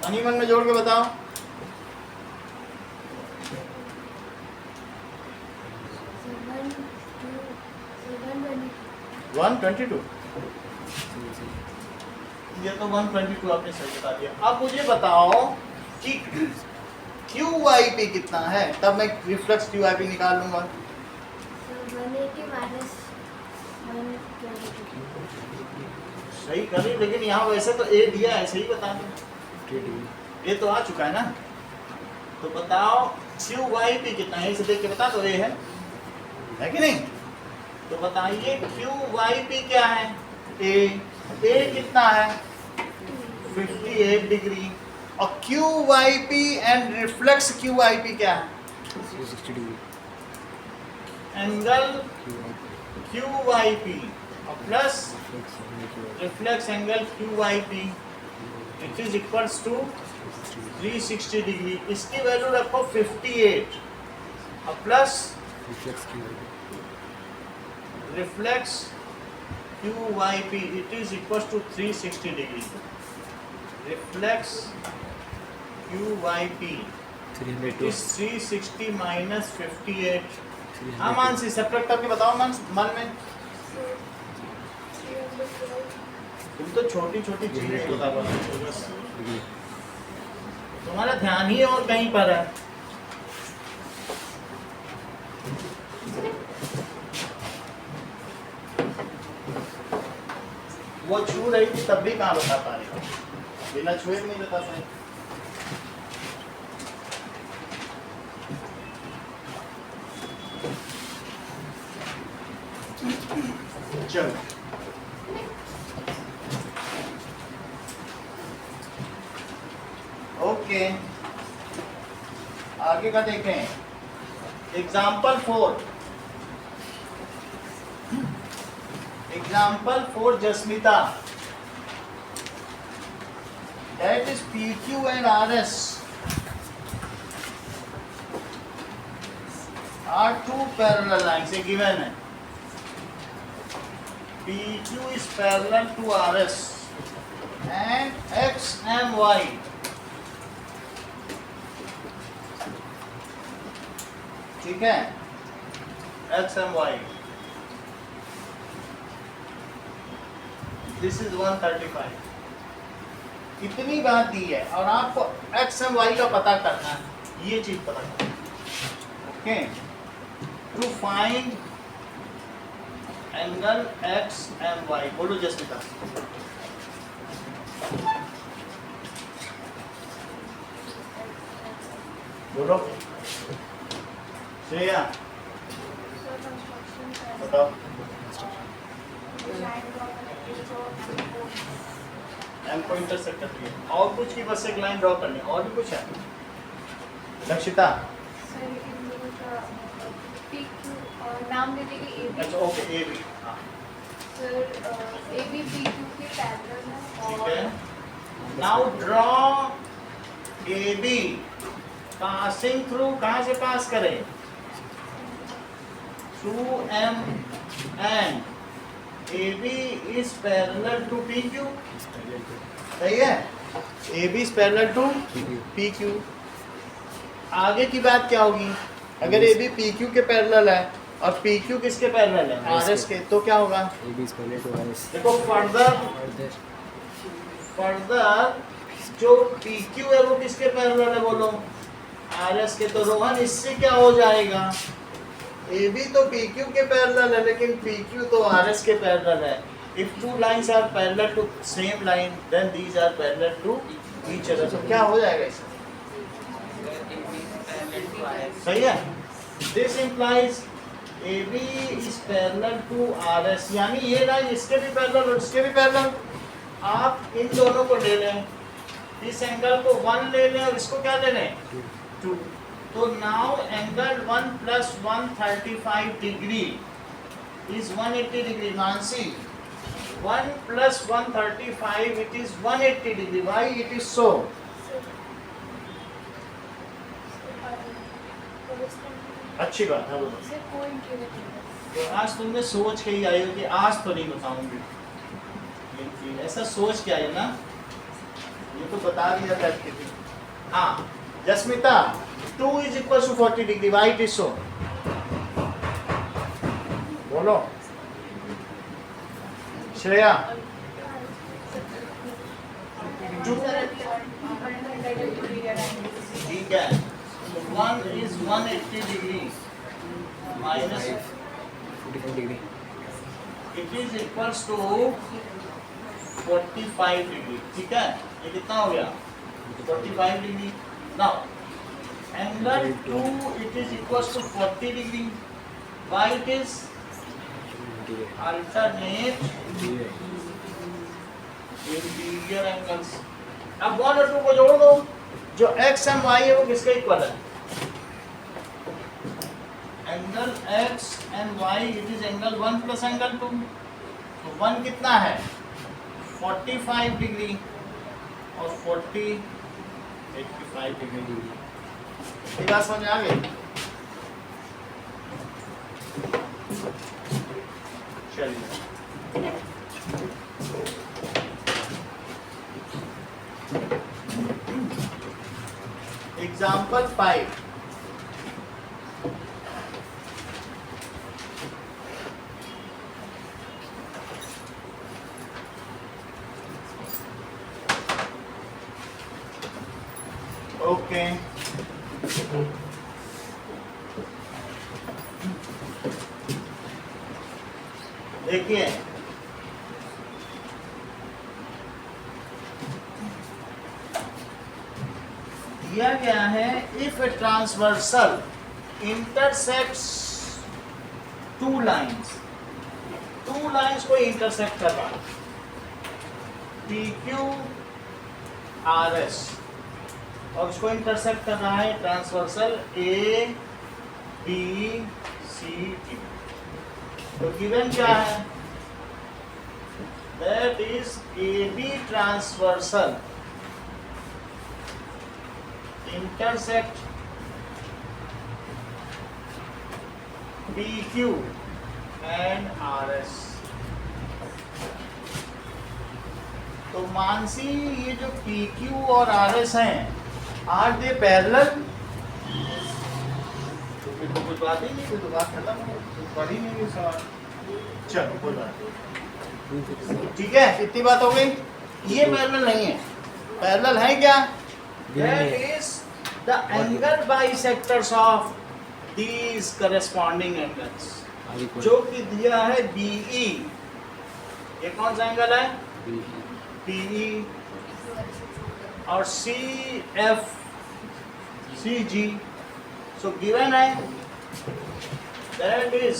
मनी मन में जोड़ के बताओ। 122। ये तो 122 आपने सही बता दिया। अब मुझे बताओ कि क्यू वाई पी कितना है, तब मैं रिफ्लेक्स क्यू वाई पी निकाल लूंगा। 180 minus 122. सही करी, लेकिन यहाँ वैसे तो ए दिया है, सही बता दो। 58 डिग्री, ये तो आ चुका है ना, तो बताओ क्यू वाई पी कितना है, इसे देख के बता दो। ए है कि नहीं? तो बताइए क्यू वाई पी क्या है? ए कितना है? 58 डिग्री। और Q Y P and reflex Q Y P क्या है? 360 degree, angle Q Y P और plus reflex angle Q Y P it is equals to 360 degree. इसकी वैल्यू रखो 58 और प्लस रिफ्लेक्स की value reflex Q Y P it is equals to 360 degree. Reflex Q Y P it is 360 minus 58। हाँ Mansi separate करके बताओ मन में। तुम तो छोटी छोटी चीजें बता पाते हो, बस तुम्हारा ध्यान ही और कहीं पर है। वो छू रही थी तब भी कहाँ बता पा रही हो, बिना छुए भी नहीं बता पाए। चलो ओके, आगे का देखें। Example 4 Jasmita, that is PQ and RS are two parallel lines, a given है। PQ is parallel to RS and X and Y ठीक है, X and Y this is 135। इतनी बात दी है और आपको X and Y का पता करना है, ये चीज पता करना है। Okay, to find angle X and Y, बोलो जस्मिता। बोलो श्रेया, बताओ। एम को इंटरसेक्ट करती है, और कुछ की बस एक लाइन ड्रॉ करनी, और भी कुछ है? लक्षिता, नाम दे देंगे ए बी। अच्छा ओके, ए बी। हाँ sir A B P Q के पैरेलल है। ठीक है, now draw A B passing through, कहाँ से पास करें? 2M and AB is parallel to PQ. सही है? AB is parallel to PQ. आगे की बात क्या होगी? अगर AB PQ के पैरेलल है और PQ किसके पैरेलल है? RS के, तो क्या होगा? AB is parallel to RS. देखो फर्दर जो PQ है वो किसके पैरेलल है बोलो? RS के। तो रोहन इससे क्या हो जाएगा? AB तो PQ के पैरेलल है लेकिन PQ तो RS के पैरेलल है। If two lines are parallel to same line, then these are parallel to each other. तो क्या हो जाएगा इसमें? सही है? This implies AB is parallel to RS. यानी ये लाइन इसके भी पैरेलल और इसके भी पैरेलल। आप इन दोनों को ले लें, इस एंगल को 1 ले लें और इसको क्या ले लें? 2. तो now angle 1 plus 135 degree is 180 degree. Mansi 1 plus 135 it is 180 degree. Why it is so? अच्छी बात है बोलो। तो आज तुमने सोच के ही आई हो कि आज तो नहीं बताऊंगी, लेकिन ऐसा सोच के आई ना, ये तो बता दिया था कि हाँ Jasmita 2 is equal to 40 degree. Why it is so? बोलो श्रेया. 2 ठीक है. 1 is 180 degree minus 45 degree. it is equals to 45 degree. ठीक है, ये कितना हो गया? 45 degree. Now angle 2 it is equals to 40 degree. Why it is? Alternate interior angles. अब 1 और 2 को जोड़ दो. जो x and y है वो किसके इक्वल है? Angle x and y it is angle 1 plus angle 2. तो 1 कितना है? 45 डिग्री और 40 85 डिग्री. ये बात समझ में आ गई? चलिए एग्जाम्पल 5. ओके देखिए दिया गया है if a transversal intersects 2 lines. 2 lines को इंटरसेक्ट कर रहा है PQ RS और उसको इंटरसेक्ट कर रहा है ट्रांसवर्सल ABCD. तो गिवन क्या है? That is AB transversal intersect PQ and RS. तो मानसी ये जो PQ और RS हैं आर दे पैरेलल? तो कुछ बात ही नहीं, तो बात खत्म हो, पढ़ ही नहीं सवाल. चलो कोई बात नहीं, ठीक है, इतनी बात हो गई. ये पैरेलल नहीं है. पैरेलल है क्या? That is the angle bisectors of these corresponding angles. जो कि दिया है BE. ये कौन सा एंगल है? PE. और CG. So given है that is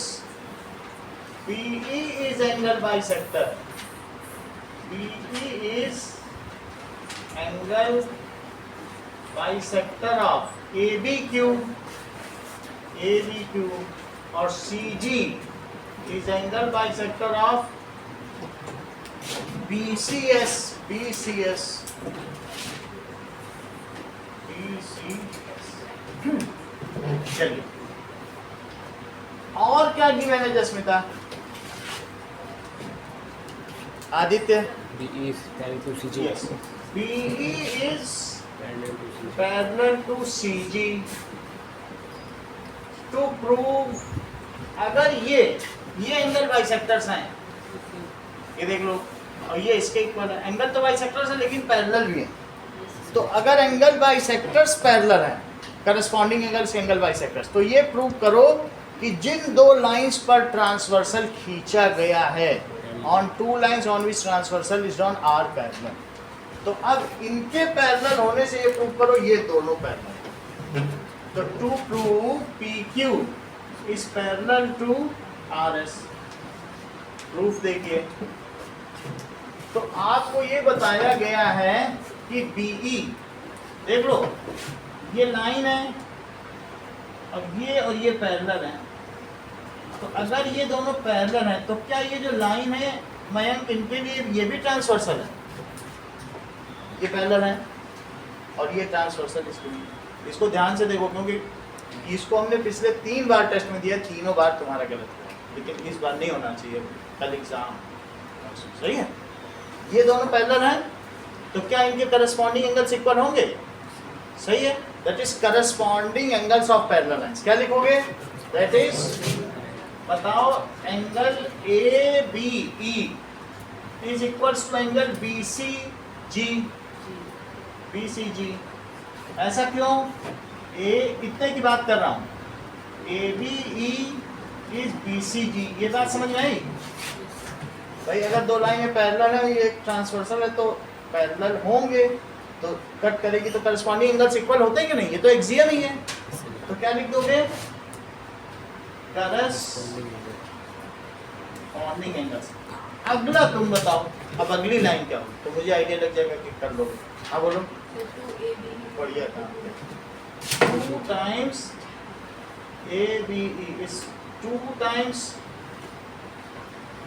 PE is angle bisector. PE is angle bisector of ABQ और CG is angle bisector of BCS. चलिए और क्या गिवन है Jasmita? Aditya? BE is parallel to CG. Yes. BE is Parallel to CG. parallel to CG. To prove अगर ये angle bisectors हैं, ये देख लो, और ये इसके इक्वल है, एंगल तो बाइसेक्टर्स है लेकिन पैरेलल भी है। तो अगर एंगल बाइसेक्टर्स पैरेलल हैं, करस्पॉन्डिंग एंगल्स एंगल बाइसेक्टर्स, तो ये प्रूव करो कि जिन दो लाइंस पर ट्रांसवर्सल खींचा गया है, on two lines on which transversal is drawn are parallel. तो अब इनके पैरेलल होने से ये प्रूव करो ये दोनों पैरेलल। तो to prove PQ is parallel to RS, proof देखिए। तो आपको ये बताया गया है कि BE, देख लो ये लाइन है, अब ये और ये पैरेलल है। तो अगर ये दोनों पैरेलल हैं तो क्या ये जो लाइन है मयंक, इनके लिए ये भी ट्रांसवर्सल है? ये पैरेलल है और ये ट्रांसवर्सल इसके लिए। इसको ध्यान से देखो क्योंकि इसको हमने पिछले 3 बार टेस्ट में दिया, तीनों बार तुम्हारा गलत हुआ, लेकिन इस बार नहीं होना चाहिए, कल एग्जाम। सही है, ये दोनों पैरेलल हैं तो क्या इनके करस्पॉन्डिंग एंगल्स इक्वल होंगे? सही है, that is corresponding angles of parallel lines. क्या लिखोगे? दैट इज, बताओ, angle ABE is equals to angle BCG। ऐसा क्यों? कितने की बात कर रहा हूँ? ABE is BCG। ये बात समझ में आई भाई? अगर दो लाइनें पैरेलल है, ये एक ट्रांसवर्सल है, तो पैरेलल होंगे तो कट करेगी तो करस्पॉन्डिंग एंगल्स इक्वल होते हैं कि नहीं? ये तो एक्सियम ही है। तो क्या लिख दोगे? Corresponding angles. अगला तुम बताओ, अब अगली लाइन क्या हो, तो मुझे आइडिया लग जाएगा कि कर लोगे। हाँ बोलो। बढ़िया था। 2 times ABE is 2 times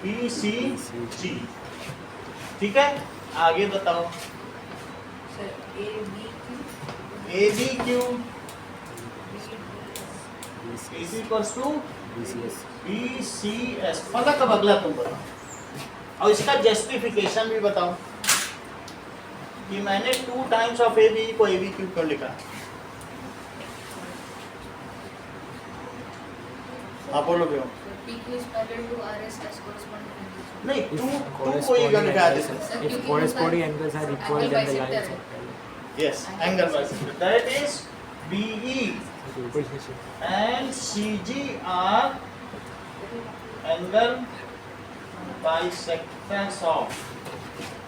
BCG। ठीक है, आगे बताओ। Sir ABQ is equals to BCS। मतलब अब अगला तुम बताओ और इसका जस्टिफिकेशन भी बताओ कि मैंने 2 times ऑफ ABE को ABQ क्यों लिखा। आप बोलोगे हो? PQ is parallel to RS as corresponding angles. नहीं, If 2 को ये क्यों लिखा है? if corresponding angles are equal, then the lines are parallel. Yes, angle bisector. That is BE and CG are angle bisectors of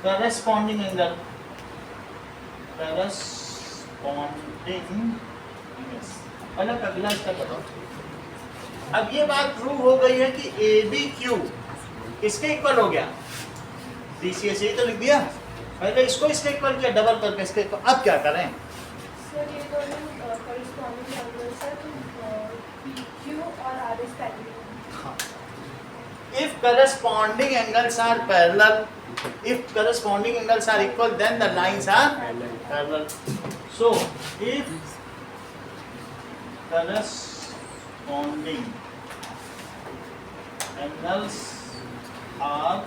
corresponding angle. Corresponding angles। अलग अगला step बताओ। अब ये बात प्रूव हो गई है कि ABQ इसके इक्वल हो गया। DCS यही तो लिख दिया, पहले इसको इसके इक्वल किया, डबल करके इसके इक्वल। अब क्या करें? सर ये दोनों corresponding angles हैं, तो PQ और RS parallel. If corresponding angles are parallel, if corresponding angles are equal, then the lines are parallel. So, if corresponding angles are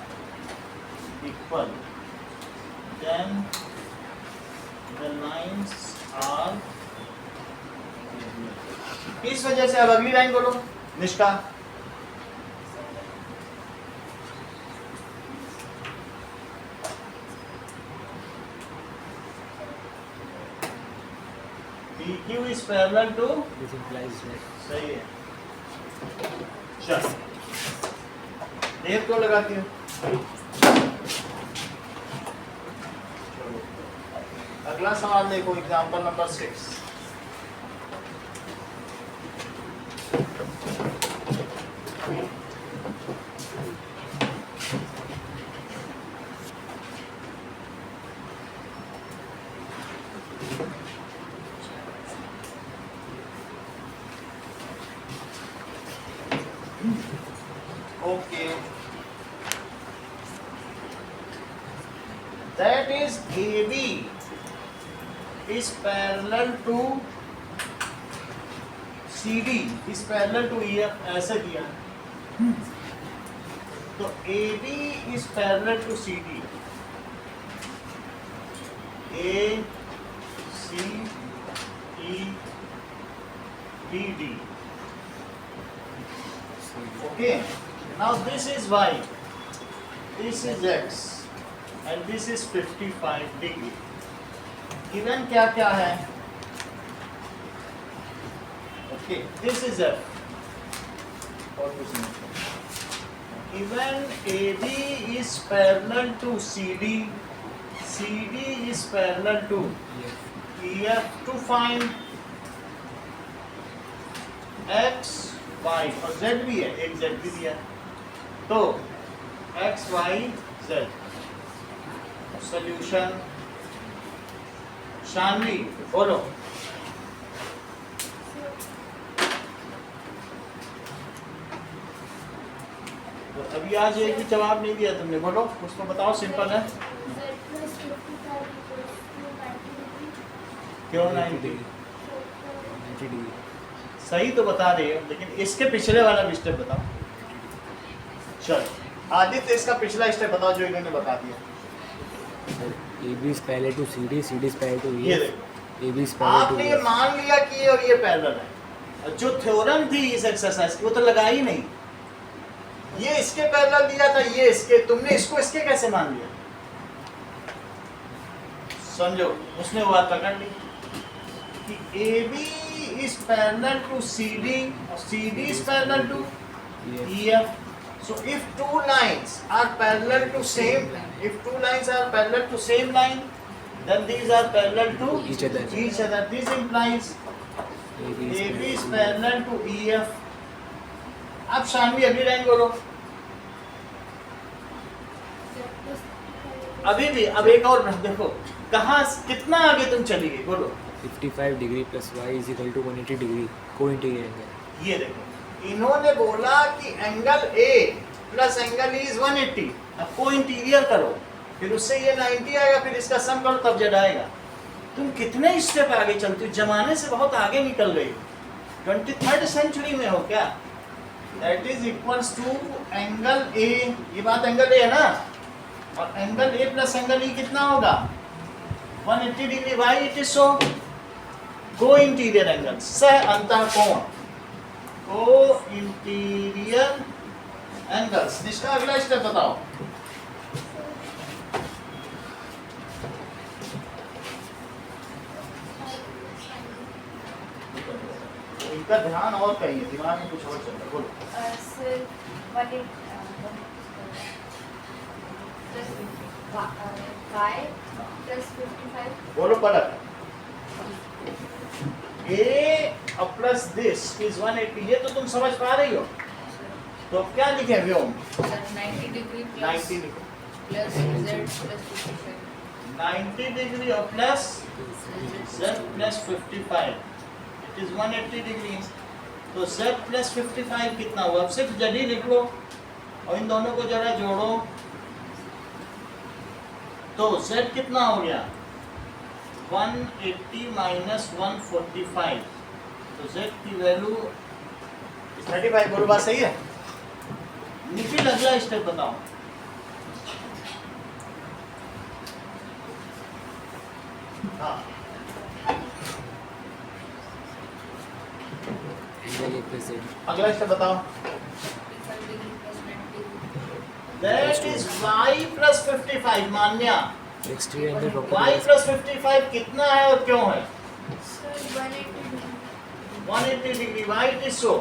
equal, then the lines are। इस वजह से अब अगली लाइन बोलो Nishka. PQ is parallel to, This implies that सही है। चल देव क्यों लगाती हूँ? अगला सवाल देखो, example number 6। Okay. That is AB is parallel to CD is parallel to EF ऐसे दिया तो AB is parallel to CD. A C E B D. Okay. Now this is Y. This is X. And this is 55 degree. Given क्या क्या है? Okay. This is F. और कुछ नहीं. Given AB is parallel to CD, CD is parallel to EF to find X, Y और Z भी है, एक Z भी दिया तो X, Y, Z solution Shanvi बोलो तो अभी आज एक भी जवाब नहीं दिया तुमने बोलो उसको बताओ सिंपल है क्यों 90 डिग्री सही तो बता रहे हो लेकिन इसके पिछले वाला भी स्टेप बताओ चलो आदित्य इसका पिछला स्टेप बताओ जो इन्होंने बता दिया AB is parallel to CD, CD is parallel to ये EF, देखो AB is parallel आपने to ये EF. मान लिया कि ये और ये पैरेलल है जो थ्योरम थी इस एक्सरसाइज की वो तो लगा ही नहीं ये इसके पैरेलल दिया था ये इसके तुमने इसको इसके कैसे मान लिया समझो उसने वो बात पकड़ ली कि AB is parallel to CD और CD is parallel to EF. So if two lines are parallel to same, if two lines are parallel to same line, then these are parallel to Each other. Each other. This implies AB is parallel to EF. अब शानवी अगली line बोलो अभी भी अब एक और देखो कहाँ कितना आगे तुम चली गई बोलो 55 degree plus y is equal to 180 degree को इंटीग्रल एंगल. ये देखो इन्होंने बोला कि एंगल A प्लस एंगल E इज 180 अब को इंटीरियर करो फिर उससे ये 90 आएगा फिर इसका सम करो तब Z आएगा तुम कितने स्टेप आगे चलती हो जमाने से बहुत आगे निकल गई 23rd सेंचुरी में हो क्या that is equals to angle A ये बात एंगल A है ना और एंगल A प्लस एंगल E कितना होगा 180 degree why it is so को इंटीरियर एंगल सह अंतः कोण को इंटीरियर एंगल्स इसका अगला स्टेप बताओ इनका ध्यान और कहीं है दिमाग में कुछ और चल रहा है बोलो Y plus 55 बोलो पलक A प्लस दिस इज 180 ये तो तुम समझ पा रही हो तो क्या लिखे व्योम 90 degree plus 90 लिखो plus Z plus 55 90 डिग्री और plus Z plus 55 it is 180 degree तो Z प्लस 55 कितना हुआ अब सिर्फ Z ही लिख लो और इन दोनों को जरा जोड़ो तो Z कितना हो गया 180 माइनस 145 तो Z की वैल्यू 35 बोलो बात सही है निखिल अगला स्टेप बताओ हाँ एंगल A plus Z. अगला स्टेप बताओ 55 degree plus 90 that is y plus 55 Manya exterior angle y property plus 55 कितना है और क्यों है 180 degree y it is so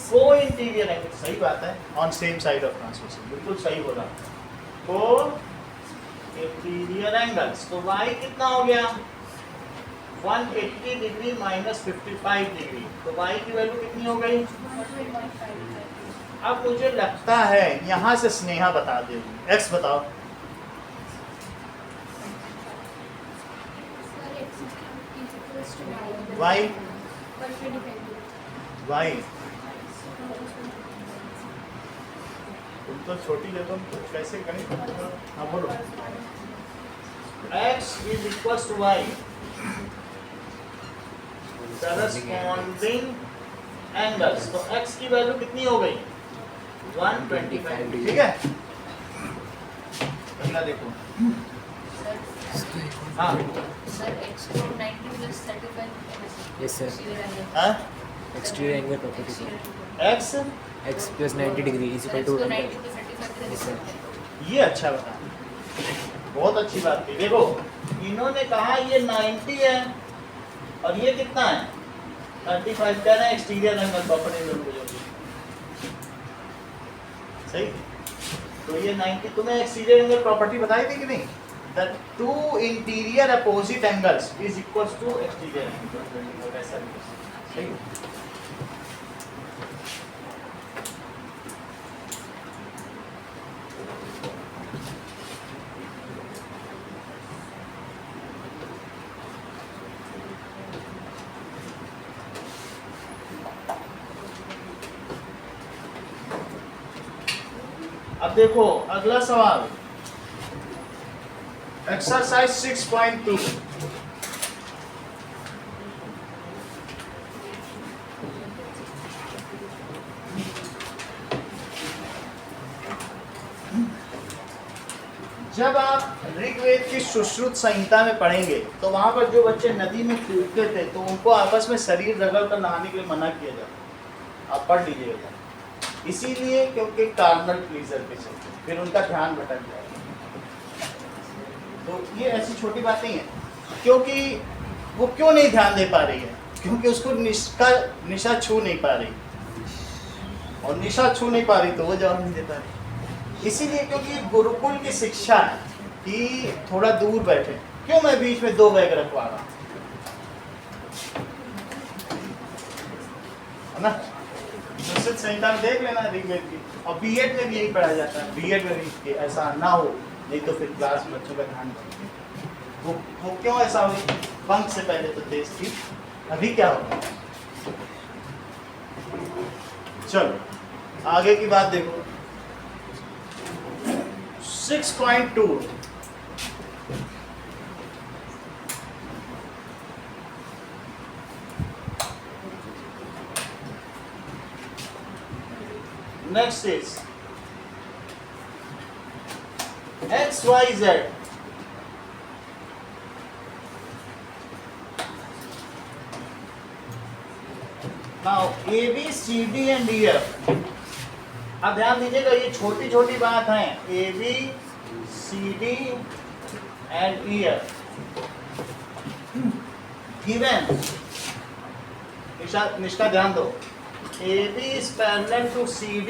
को इंटीरियर एंगल सही बात है on same side of transmission बिल्कुल सही बोला को इंटीरियर एंगल्स तो y कितना हो गया 180 डिग्री माइनस 55 डिग्री तो y की वैल्यू कितनी हो गई अब मुझे लगता है यहाँ से स्नेहा बता देगी x बताओ y y तुम तो छोटी ले तुम कैसे करें हाँ बोलो x is equals to y corresponding angles, तो x की वैल्यू कितनी हो गई 125 डिग्री, ठीक है। पहला देखो हाँ Sir, x to 90 plus 35. Yes, sir. Exterior angle. हाँ Exterior angle property. Exterior to x X plus 90 degree is equal x to to angle. 90 to 35 के Yes, sir. रेशियो ये अच्छा बता, बहुत अच्छी बात की। देखो इन्होंने कहा ये 90 है और ये कितना है 35, कह रहे हैं एक्सटीरियर एंगल प्रॉपर्टी दोनों को सही। तो ये 90, तुम्हें एक्सटीरियर एंगल प्रॉपर्टी बताई थी कि नहीं, the two interior opposite angles is equals to exterior angle, ऐसा सही। अब देखो अगला सवाल, एक्सरसाइज 6.2। जब आप ऋग्वेद की सुश्रुत संहिता में पढ़ेंगे तो वहां पर जो बच्चे नदी में कूदते थे तो उनको आपस में शरीर रगड़ कर नहाने के लिए मना किया जाता, आप पढ़ लीजिएगा। इसीलिए क्योंकि कार्नल प्लीजर के चलते फिर उनका ध्यान भटक जाएगा। तो ये ऐसी छोटी बातें हैं, क्योंकि वो क्यों नहीं ध्यान दे पा रही है, क्योंकि उसको निशा छू नहीं पा रही, और निशा छू नहीं पा रही तो वो जवाब नहीं दे पा रही। इसीलिए क्योंकि गुरुकुल की शिक्षा है कि थोड़ा दूर बैठे, क्यों मैं बीच में 2 बैग रखवा रहा हूँ, है ना। सुश्रुत संहिता में देख लेना ऋग्वेद की, और बीएड में भी यही पढ़ाया जाता है, बीएड में भी कि ऐसा ना हो, नहीं तो फिर क्लास में बच्चों का ध्यान वो क्यों ऐसा हुई, बंक से पहले तो तेज थी, अभी क्या होगा। चलो आगे की बात देखो, 6.2। Next is x, y, z. Now A, B, C, D and E, F. अब ध्यान दीजिएगा, ये छोटी छोटी बात है, A, B, C, D and E, F. Given, निष्ठा ध्यान दो, AB is parallel to CD,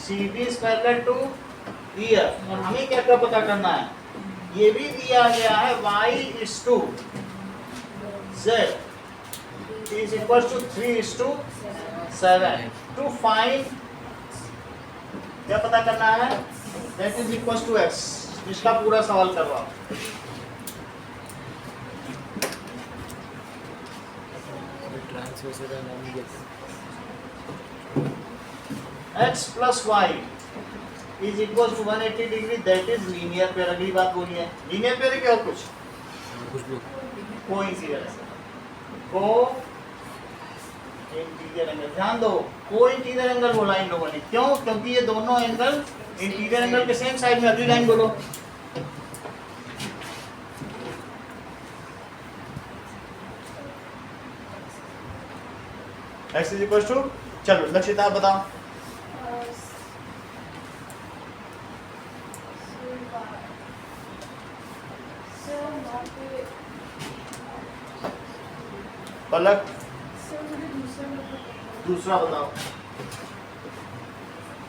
CD is parallel to EF, और हमें क्या क्या पता करना है, ये भी दिया गया है y is to z is equals to 3 is to 7, to find क्या पता करना है, that is equals to x। इसका पूरा सवाल करवाओ। x plus y is equals to 180 degree, that is linear pair। अगली बात बोली है, linear pair है क्या और कुछ को इंटीरियर एंगल, ध्यान दो को इंटीरियर एंगल बोला इन लोगों ने, क्यों, क्योंकि ये दोनों एंगल इंटीरियर एंगल के सेम साइड में। अगली लाइन बोलो, x is equals to, चलो लक्षिता आप बताओ। पलक दूसरा बताओ।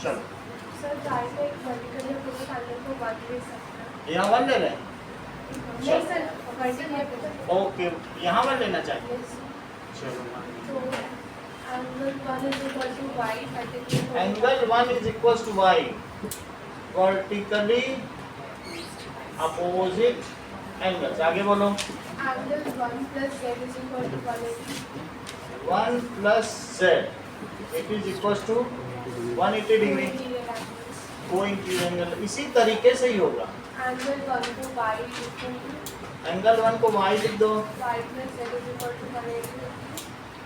चलो सर गाइड में एक वर्टिकल या हॉरिजॉन्टल को बात ले सकते हैं। यहाँ वन ले लें, नहीं सर वर्टिकल ओके यहाँ वन लेना चाहिए। चलो तो angle 1 is equal to y, vertically angle 1 is equals to y, vertically opposite angles. आगे बोलो, angle 1 plus z is equal to 180. 1 plus z it is equals to 180 degree, Interior angles. को interior angle इसी तरीके से ही होगा। Angle 1 को y equal to angle 1 को y लिख दो, y plus z is equal to 180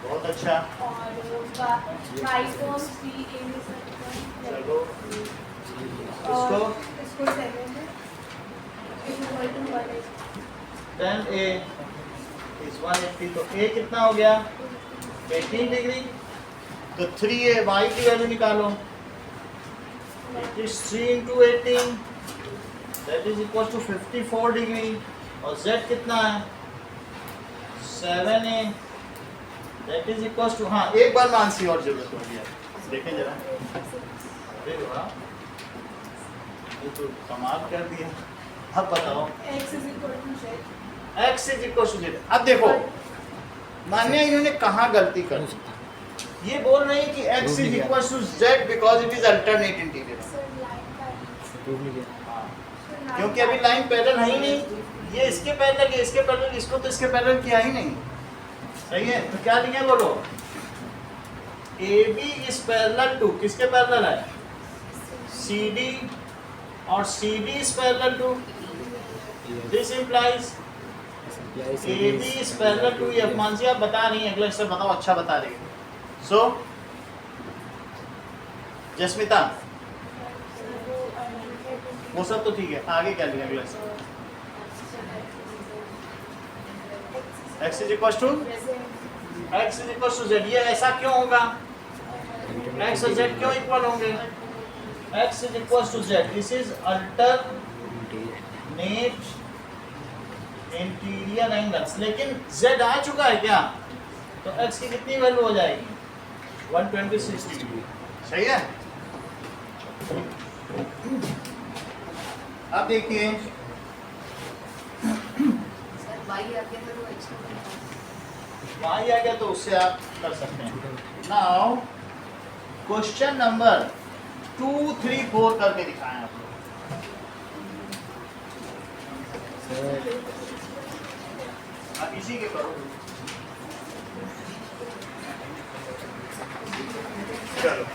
बहुत अच्छा। और y को हम c a ले सकते हैं चलो और इसको इसको 7 है is equal to 180 then a is 180, तो a कितना हो गया 18 डिग्री। तो 3a y की वैल्यू निकालो, it is 3 into 18 that is equal to 54 degree. और z कितना है 7a that is equal to, हाँ एक बार मान सी और जरूरत होगी, देखें जरा। अरे वाह, ये तो कमाल कर दिया। अब बताओ x is equal to z x is equal to z। अब देखो मान्य इन्होंने कहाँ गलती कर दी, ये बोल रहे हैं कि x is equal to z because it is alternate interior, prove नहीं किया। क्योंकि अभी लाइन पैरेलल है ही नहीं, ये इसके पैरेलल है, इसके पैरेलल, इसको तो इसके पैरेलल किया ही नहीं। सही है, तो क्या लिखे बोलो, AB इज पैरेलल टू, किसके पैरेलल है CD, और CD is parallel to, this implies AB is parallel to F। Mansi आप बता रही हैं, अगला स्टेप बताओ, अच्छा बता रही है। सो जस्मिता वो सब तो ठीक है, आगे क्या लिया अगला step, x is equal to z। ये ऐसा क्यों होगा, x और z क्यों इक्वल होंगे, x is equal to z, this is alternate interior angles. लेकिन z आ चुका है क्या, तो x की कितनी वैल्यू हो जाएगी 126 डिग्री। सही है, अब देखिए सर y आ गया तो x को y आ गया तो उससे आप कर सकते हैं। नाउ क्वेश्चन नंबर 2, 3, 4 करके दिखाएं आप लोग। आप इसी के करो, चलो